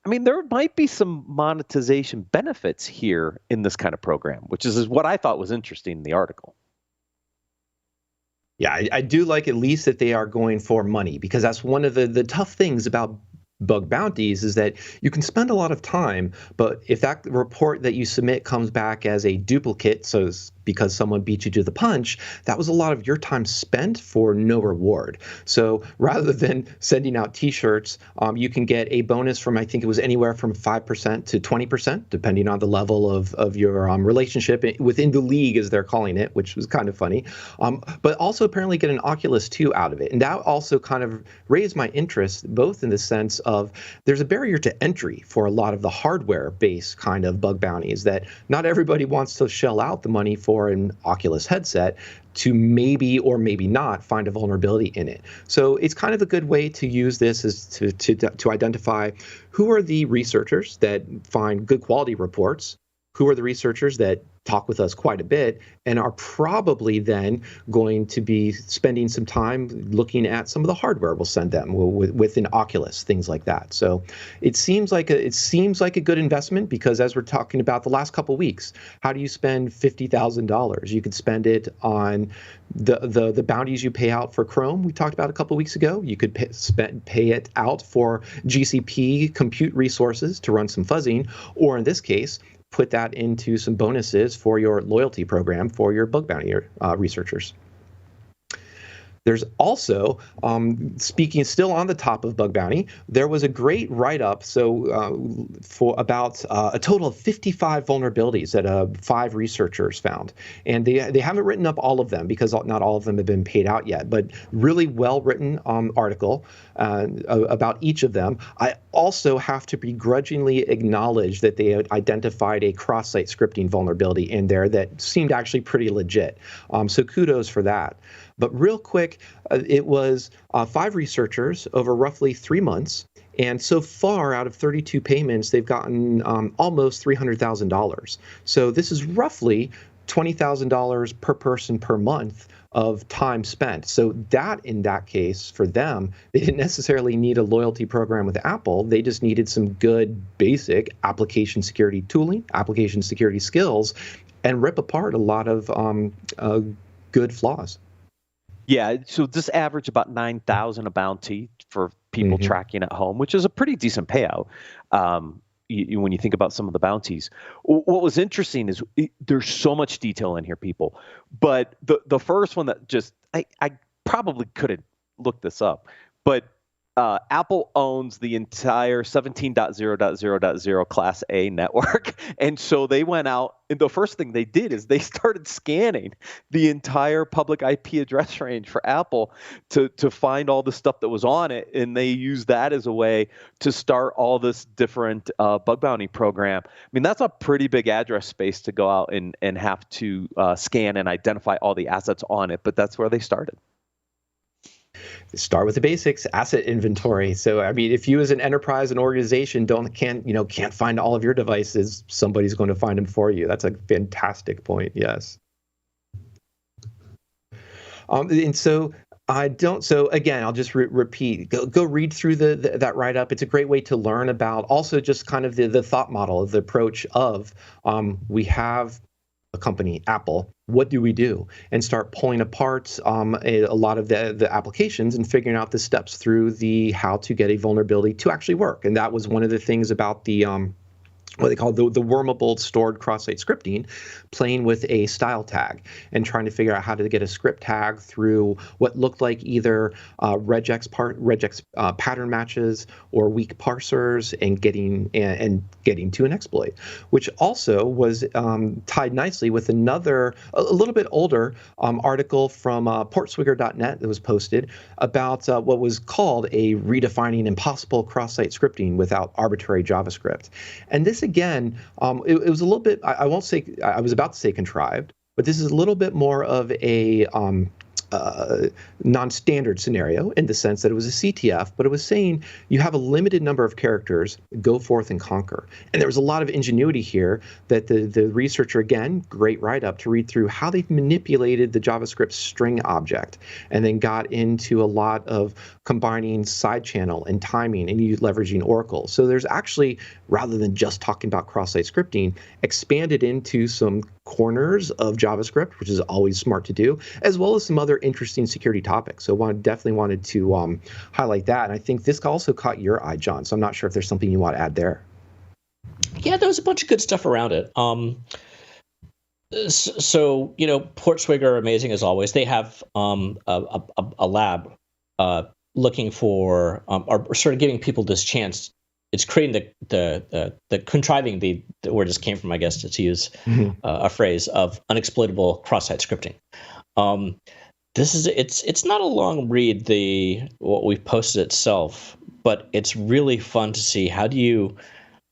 I mean, there might be some monetization benefits here in this kind of program, which is what I thought was interesting in the article. Yeah, I do like at least that they are going for money, because that's one of the tough things about bug bounties is that you can spend a lot of time, but if that report that you submit comes back as a duplicate, so because someone beat you to the punch, that was a lot of your time spent for no reward. So rather than sending out t-shirts, you can get a bonus from, I think it was anywhere from 5% to 20%, depending on the level of your relationship within the league, as they're calling it, which was kind of funny. But also apparently get an Oculus 2 out of it. And that also kind of raised my interest, both in the sense of there's a barrier to entry for a lot of the hardware-based kind of bug bounties, that not everybody wants to shell out the money for an Oculus headset to maybe or maybe not find a vulnerability in it. So it's kind of a good way to use this as to identify who are the researchers that find good quality reports, who are the researchers that talk with us quite a bit and are probably then going to be spending some time looking at some of the hardware we'll send them with an Oculus, things like that. So it seems like a good investment, because as we're talking about the last couple of weeks, how do you spend $50,000? You could spend it on the bounties you pay out for Chrome. We talked about a couple of weeks ago. You could pay it out for GCP compute resources to run some fuzzing, or in this case, put that into some bonuses for your loyalty program for your bug bounty researchers. There's also, speaking still on the top of bug bounty, there was a great write-up for about a total of 55 vulnerabilities that 5 researchers found. And they haven't written up all of them because not all of them have been paid out yet, but really well-written article about each of them. I also have to begrudgingly acknowledge that they had identified a cross-site scripting vulnerability in there that seemed actually pretty legit. So kudos for that. But real quick, it was 5 researchers over roughly 3 months. And so far, out of 32 payments, they've gotten almost $300,000. So this is roughly $20,000 per person per month of time spent. So in that case, for them, they didn't necessarily need a loyalty program with Apple. They just needed some good basic application security tooling, application security skills, and rip apart a lot of good flaws. Yeah, so this averaged about $9,000 a bounty for people tracking at home, which is a pretty decent payout. when you think about some of the bounties. What was interesting is there's so much detail in here, people. But the first one that just I probably could have looked this up, but Apple owns the entire 17.0.0.0 Class A network. And so they went out, and the first thing they did is they started scanning the entire public IP address range for Apple to find all the stuff that was on it. And they used that as a way to start all this different bug bounty program. I mean, that's a pretty big address space to go out and have to scan and identify all the assets on it. But that's where they started. Start with the basics, asset inventory. So, I mean, if you as an enterprise and organization can't find all of your devices, somebody's going to find them for you. That's a fantastic point. Yes. And so So again, I'll just repeat. Go read through that write up. It's a great way to learn about also just kind of the thought model of the approach of we have a company, Apple. What do we do? And start pulling apart a lot of the applications and figuring out the steps through the how to get a vulnerability to actually work. And that was one of the things about the what they call the wormable stored cross-site scripting, playing with a style tag and trying to figure out how to get a script tag through what looked like either regex pattern matches or weak parsers and getting to an exploit, which also was tied nicely with another a little bit older article from portswigger.net that was posted about what was called a redefining impossible cross-site scripting without arbitrary JavaScript. And this again, it was a little bit, I won't say, I was about to say contrived, but this is a little bit more of a non-standard scenario in the sense that it was a CTF, but it was saying you have a limited number of characters, go forth and conquer. And there was a lot of ingenuity here that the researcher, again, great write-up to read through how they manipulated the JavaScript string object and then got into a lot of combining side channel and timing and leveraging Oracle. So there's actually, rather than just talking about cross-site scripting, expanded into some corners of JavaScript, which is always smart to do, as well as some other interesting security topics. So definitely wanted to highlight that. And I think this also caught your eye, John. So I'm not sure if there's something you want to add there. Yeah, there was a bunch of good stuff around it. So, Portswigger are amazing as always. They have a lab looking for, or sort of giving people this chance. It's creating the contriving the where this came from, I guess, to use a phrase of unexploitable cross-site scripting. It's not a long read, what we've posted itself, but it's really fun to see how do you,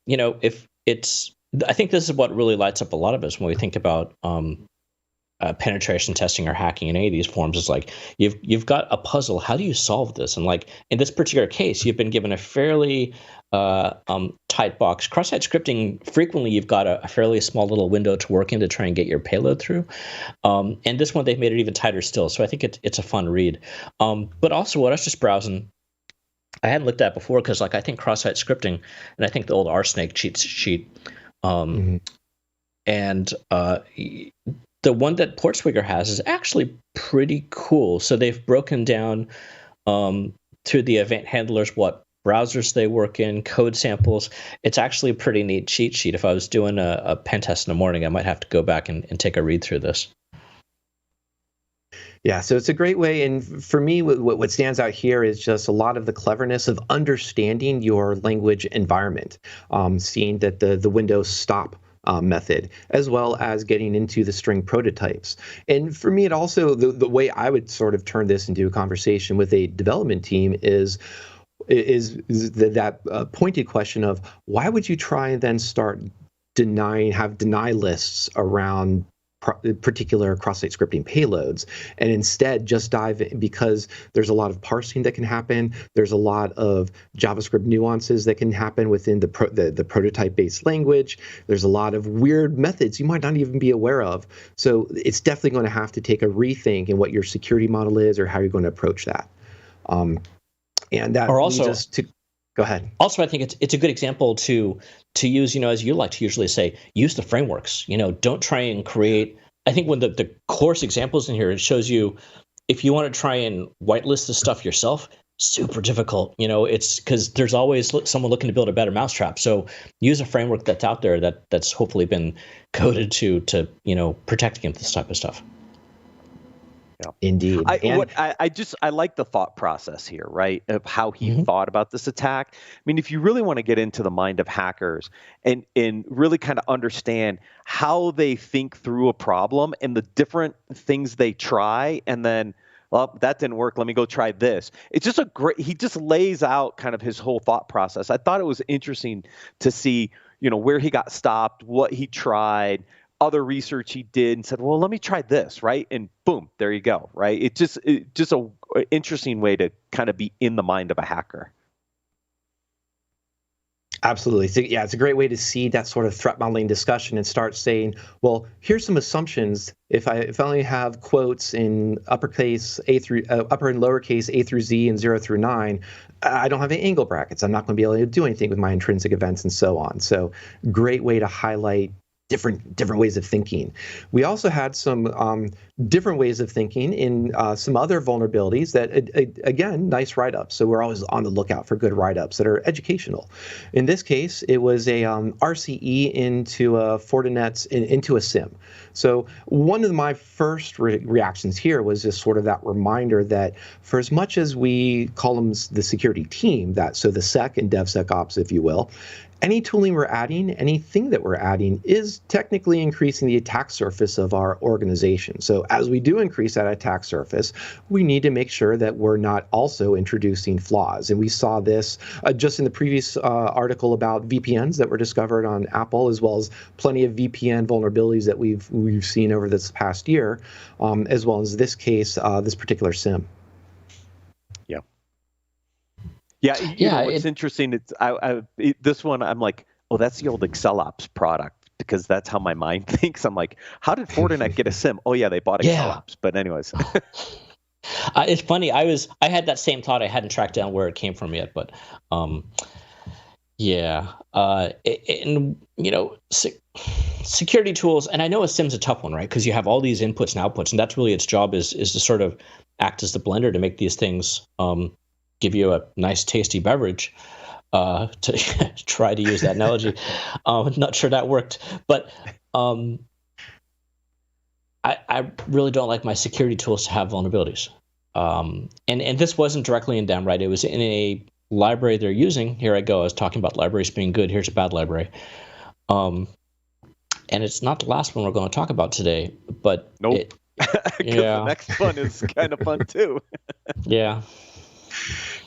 I think this is what really lights up a lot of us when we think about penetration testing or hacking in any of these forms. Is like you've got a puzzle. How do you solve this? And like in this particular case, you've been given a fairly tight box. Cross-site scripting, frequently you've got a fairly small little window to work in to try and get your payload through. And this one, they've made it even tighter still. So I think it's a fun read. But also what I was just browsing, I hadn't looked at before because I think cross-site scripting, and I think the old RSnake cheat sheet, and the one that Portswigger has is actually pretty cool. So they've broken down through the event handlers what browsers they work in, code samples. It's actually a pretty neat cheat sheet. If I was doing a pen test in the morning, I might have to go back and take a read through this. Yeah, so it's a great way. And for me, what stands out here is just a lot of the cleverness of understanding your language environment, seeing that the Windows stop method, as well as getting into the string prototypes. And for me, it also, the way I would sort of turn this into a conversation with a development team is that pointed question of why would you try and then start have deny lists around particular cross-site scripting payloads, and instead just dive in, because there's a lot of parsing that can happen. There's a lot of JavaScript nuances that can happen within the prototype-based language. There's a lot of weird methods you might not even be aware of. So it's definitely going to have to take a rethink in what your security model is or how you're going to approach that. And that leads us to. Go ahead. Also, I think it's a good example to use, as you like to usually say, use the frameworks. Don't try and create. I think when the course examples in here, it shows you if you want to try and whitelist the stuff yourself, super difficult. It's because there's always someone looking to build a better mousetrap. So use a framework that's out there that's hopefully been coded to protect against this type of stuff. Yeah. Indeed. I like the thought process here, right? Of how he thought about this attack. I mean, if you really want to get into the mind of hackers and really kind of understand how they think through a problem and the different things they try, and then, well, that didn't work, let me go try this. It's just he just lays out kind of his whole thought process. I thought it was interesting to see, where he got stopped, what he tried, other research he did, and said, well, let me try this, right? And boom, there you go, right? It's just a interesting way to kind of be in the mind of a hacker. Absolutely. So, yeah, it's a great way to see that sort of threat modeling discussion and start saying, well, here's some assumptions. If I only have quotes in uppercase upper and lowercase A through Z and 0 through 9, I don't have any angle brackets. I'm not going to be able to do anything with my intrinsic events and so on. So great way to highlight different ways of thinking. We also had some different ways of thinking in some other vulnerabilities that, again, nice write-ups. So we're always on the lookout for good write-ups that are educational. In this case, it was a RCE into a Fortinet's into a SIM. So one of my first reactions here was just sort of that reminder that for as much as we call them the security team, so the SEC and DevSecOps, if you will, any tooling we're adding, anything that we're adding is technically increasing the attack surface of our organization. So as we do increase that attack surface, we need to make sure that we're not also introducing flaws. And we saw this just in the previous article about VPNs that were discovered on Apple, as well as plenty of VPN vulnerabilities that we've seen over this past year, as well as this case, this particular SIM. Yeah, what's interesting, it's this one, I'm like, oh, that's the old ExcelOps product, because that's how my mind thinks. I'm like, how did Fortinet get a SIM? Oh, yeah, they bought ExcelOps. But anyways. It's funny. I had that same thought. I hadn't tracked down where it came from yet, but security tools, and I know a SIM's a tough one, right? Because you have all these inputs and outputs, and that's really its job is to sort of act as the blender to make these things give you a nice, tasty beverage, to try to use that analogy. Not sure that worked, but I really don't like my security tools to have vulnerabilities. And this wasn't directly in them, right? It was in a library they're using. Here I go. I was talking about libraries being good. Here's a bad library. And it's not the last one we're going to talk about today, but nope. The next one is kind of fun too. Yeah.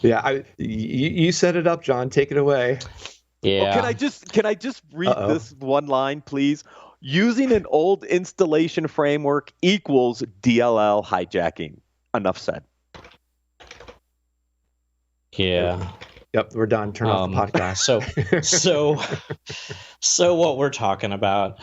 Yeah, you set it up, John. Take it away. Yeah. Well, can I just read this one line, please? Using an old installation framework equals DLL hijacking. Enough said. Yeah. Yep, we're done. Turn off the podcast. So what we're talking about,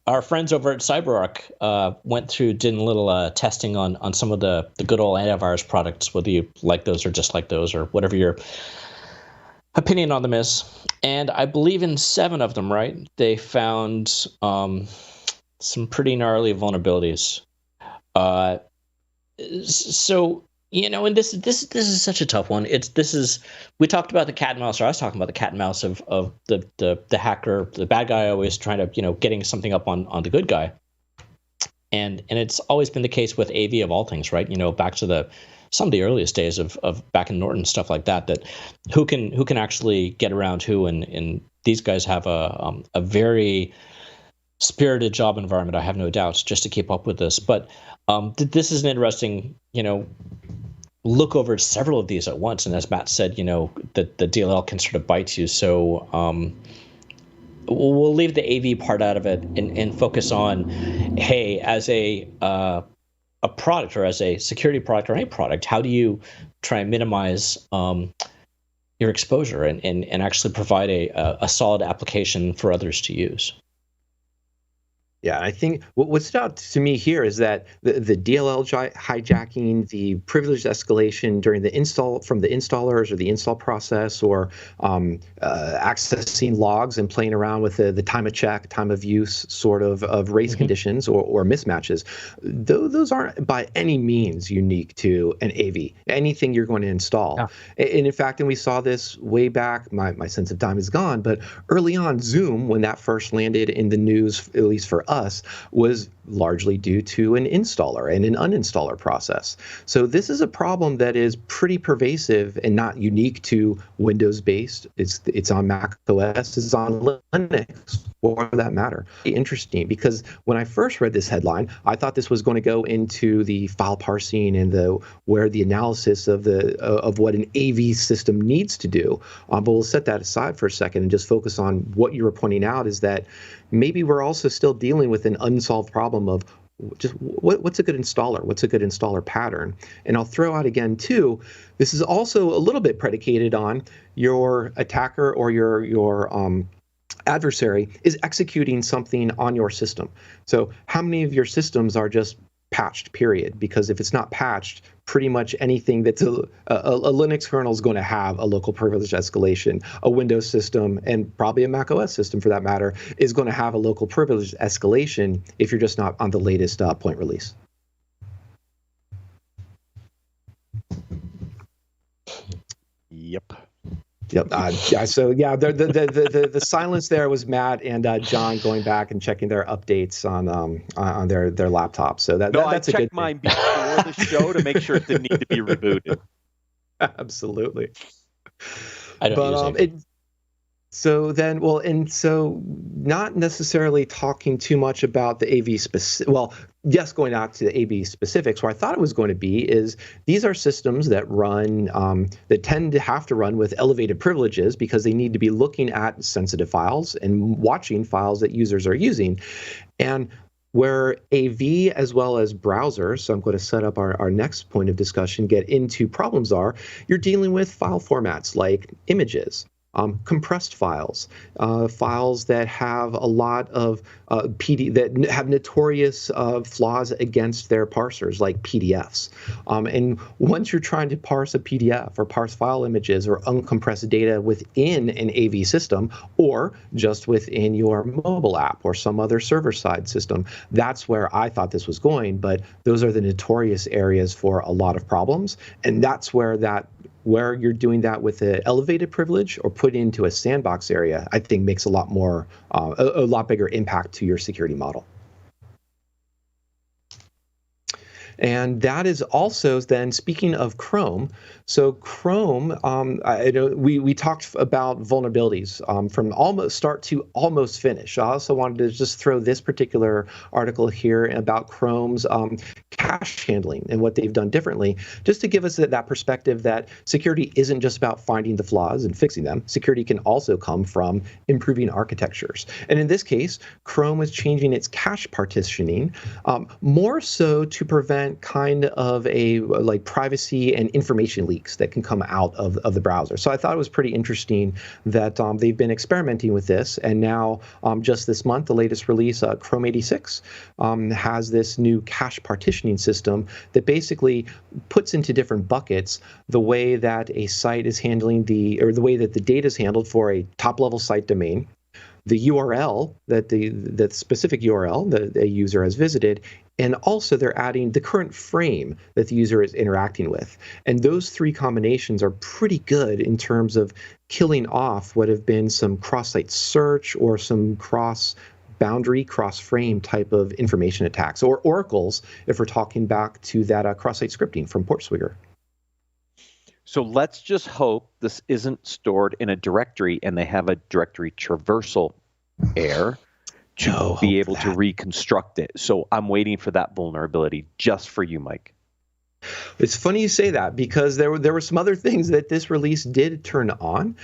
our friends over at CyberArk did a little testing on some of the good old antivirus products, whether you like those or dislike those or whatever your opinion on them is. And I believe in 7 of them, right, they found some pretty gnarly vulnerabilities. So, and this is such a tough one. We talked about the cat and mouse, or I was talking about the cat and mouse of the hacker, the bad guy always trying to, getting something up on the good guy. And it's always been the case with AV of all things, right? Back to some of the earliest days of back in Norton, stuff like that who can actually get around who, and these guys have a very spirited job environment, I have no doubts, just to keep up with this. But this is an interesting, look over several of these at once. And as Matt said, that the DLL can sort of bite you. So we'll leave the AV part out of it and focus on, hey, as a product, or as a security product, or any product, how do you try and minimize your exposure and actually provide a solid application for others to use? Yeah, I think what stood out to me here is that the DLL hijacking, the privileged escalation during the install from the installers or the install process, or accessing logs and playing around with the time of check, time of use sort of race conditions or mismatches. Those aren't by any means unique to an AV, anything you're going to install. Yeah. And in fact, and we saw this way back, my sense of time is gone, but early on, Zoom, when that first landed in the news, at least for us, was largely due to an installer and an uninstaller process. So this is a problem that is pretty pervasive and not unique to Windows-based. It's on Mac OS, it's on Linux, for that matter. Interesting, because when I first read this headline, I thought this was going to go into the file parsing and where the analysis of what an AV system needs to do. But we'll set that aside for a second and just focus on what you were pointing out, is that maybe we're also still dealing with an unsolved problem of just what's a good installer? What's a good installer pattern? And I'll throw out again, too, this is also a little bit predicated on your attacker or your adversary is executing something on your system. So how many of your systems are just patched, period? Because if it's not patched, pretty much anything that's a Linux kernel is going to have a local privilege escalation. A Windows system, and probably a Mac OS system for that matter, is going to have a local privilege escalation if you're just not on the latest point release. Yep. Yep. Yeah. So yeah, the silence there was Matt and John going back and checking their updates on their laptops. So that's a good thing. I checked mine before the show to make sure it didn't need to be rebooted. Absolutely. I don't use it. So then, so not necessarily talking too much about the AV specific. Well, yes, going out to the AV specifics, where I thought it was going to be is these are systems that run, that tend to have to run with elevated privileges because they need to be looking at sensitive files and watching files that users are using. And where AV as well as browsers, so I'm going to set up our next point of discussion, get into problems are, you're dealing with file formats like images, compressed files, files that have a lot of that have notorious flaws against their parsers, like PDFs. And once you're trying to parse a PDF or parse file images or uncompressed data within an AV system, or just within your mobile app or some other server-side system, that's where I thought this was going. But those are the notorious areas for a lot of problems, and that's where you're doing that with an elevated privilege or put into a sandbox area, I think makes a lot bigger impact to your security model. And that is also then, speaking of Chrome, so Chrome, we talked about vulnerabilities from almost start to almost finish. I also wanted to just throw this particular article here about Chrome's cache handling and what they've done differently, just to give us that perspective that security isn't just about finding the flaws and fixing them. Security can also come from improving architectures. And in this case, Chrome is changing its cache partitioning more so to prevent kind of like privacy and information leaks that can come out of the browser. So I thought it was pretty interesting that they've been experimenting with this, and now just this month, the latest release, Chrome 86, has this new cache partitioning system that basically puts into different buckets the way that a site is handling the way that the data is handled for a top-level site domain, the URL that specific URL that a user has visited, and also they're adding the current frame that the user is interacting with. And those three combinations are pretty good in terms of killing off what have been some cross-site search or some cross-boundary, cross-frame type of information attacks, or oracles if we're talking back to that cross-site scripting from Portswigger. So let's just hope this isn't stored in a directory and they have a directory traversal error to be able to reconstruct it. So I'm waiting for that vulnerability just for you, Mike. It's funny you say that because there were some other things that this release did turn on.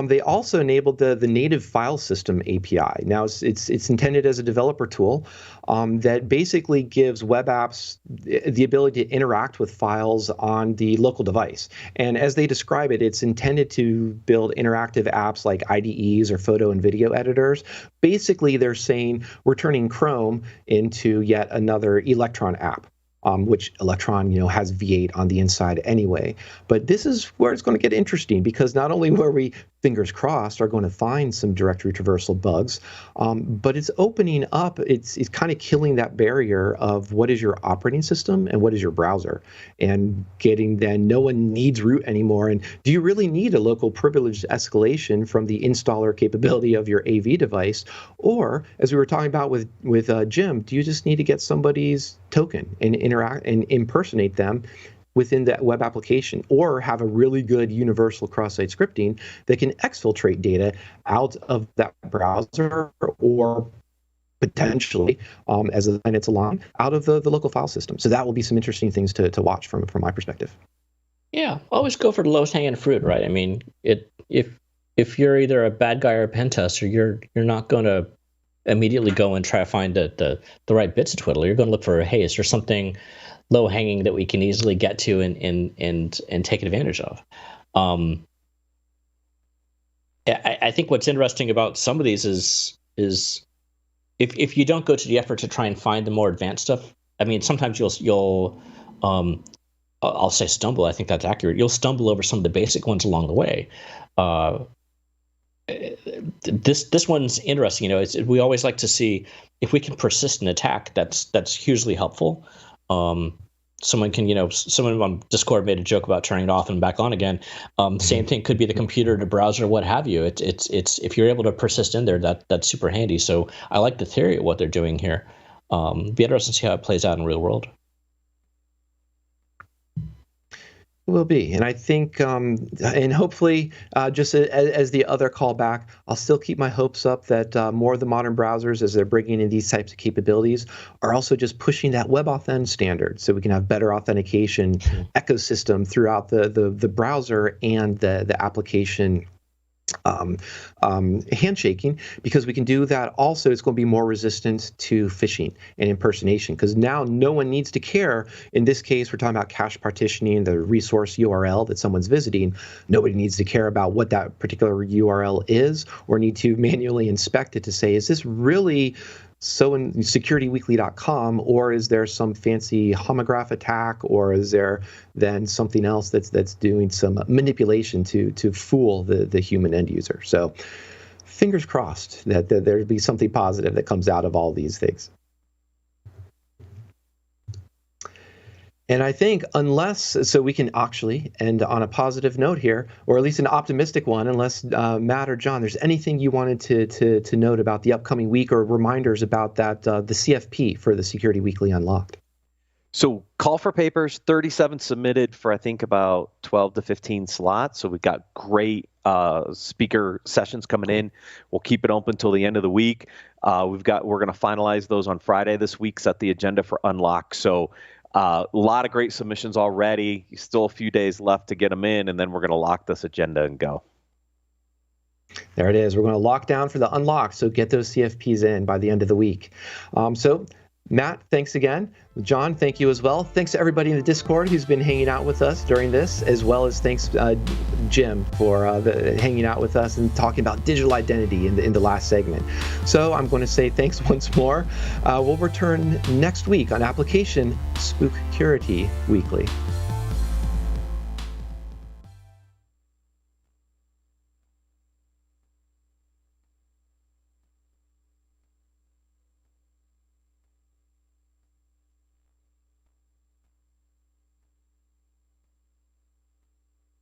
They also enabled the native file system API. Now it's intended as a developer tool that basically gives web apps the ability to interact with files on the local device. And as they describe it, it's intended to build interactive apps like IDEs or photo and video editors. Basically, they're saying we're turning Chrome into yet another Electron app. Which Electron, has V8 on the inside anyway. But this is where it's going to get interesting because not only were we, fingers crossed, are going to find some directory traversal bugs, but it's opening up, it's kind of killing that barrier of what is your operating system and what is your browser, and getting then no one needs root anymore. And do you really need a local privileged escalation from the installer capability of your AV device? Or, as we were talking about with Jim, do you just need to get somebody's token and interact and impersonate them within that web application, or have a really good universal cross-site scripting that can exfiltrate data out of that browser, or potentially, as it's along, out of the local file system. So that will be some interesting things to watch from my perspective. Yeah, always go for the lowest hanging fruit, right? I mean, if you're either a bad guy or a pen tester, you're not going to immediately go and try to find the right bits to twiddle. You're going to look for, hey, is there something low hanging that we can easily get to and take advantage of? I think what's interesting about some of these is if you don't go to the effort to try and find the more advanced stuff. I mean, sometimes you'll I'll say stumble. I think that's accurate. You'll stumble over some of the basic ones along the way. This one's interesting. We always like to see if we can persist an attack. That's hugely helpful. Someone on Discord made a joke about turning it off and back on again. Same thing could be the computer, the browser, what have you. It's if you're able to persist in there, that's super handy. So I like the theory of what they're doing here. Be interesting to see how it plays out in the real world. Will be. And I think, and hopefully, just as the other callback, I'll still keep my hopes up that more of the modern browsers, as they're bringing in these types of capabilities, are also just pushing that WebAuthn standard so we can have better authentication ecosystem throughout the browser and the application handshaking, because we can do that. Also, it's going to be more resistant to phishing and impersonation, because now no one needs to care. In this case, we're talking about cache partitioning, the resource URL that someone's visiting. Nobody needs to care about what that particular URL is, or need to manually inspect it to say, is this really so in securityweekly.com, or is there some fancy homograph attack, or is there then something else that's doing some manipulation to fool the human end user? So fingers crossed that there'll be something positive that comes out of all these things. And I think so we can actually end on a positive note here, or at least an optimistic one, unless Matt or John, there's anything you wanted to note about the upcoming week, or reminders about that the CFP for the Security Weekly Unlocked. So call for papers, 37 submitted for I think about 12 to 15 slots. So we've got great speaker sessions coming in. We'll keep it open till the end of the week. We're going to finalize those on Friday this week, set the agenda for Unlock. So a lot of great submissions already. Still a few days left to get them in, and then we're going to lock this agenda and go. There it is. We're going to lock down for the Unlock, so get those CFPs in by the end of the week. So Matt, thanks again. John, thank you as well. Thanks to everybody in the Discord who's been hanging out with us during this, as well as thanks Jim for hanging out with us and talking about digital identity in the last segment. So I'm going to say thanks once more. We'll return next week on Application Spookcurity Weekly.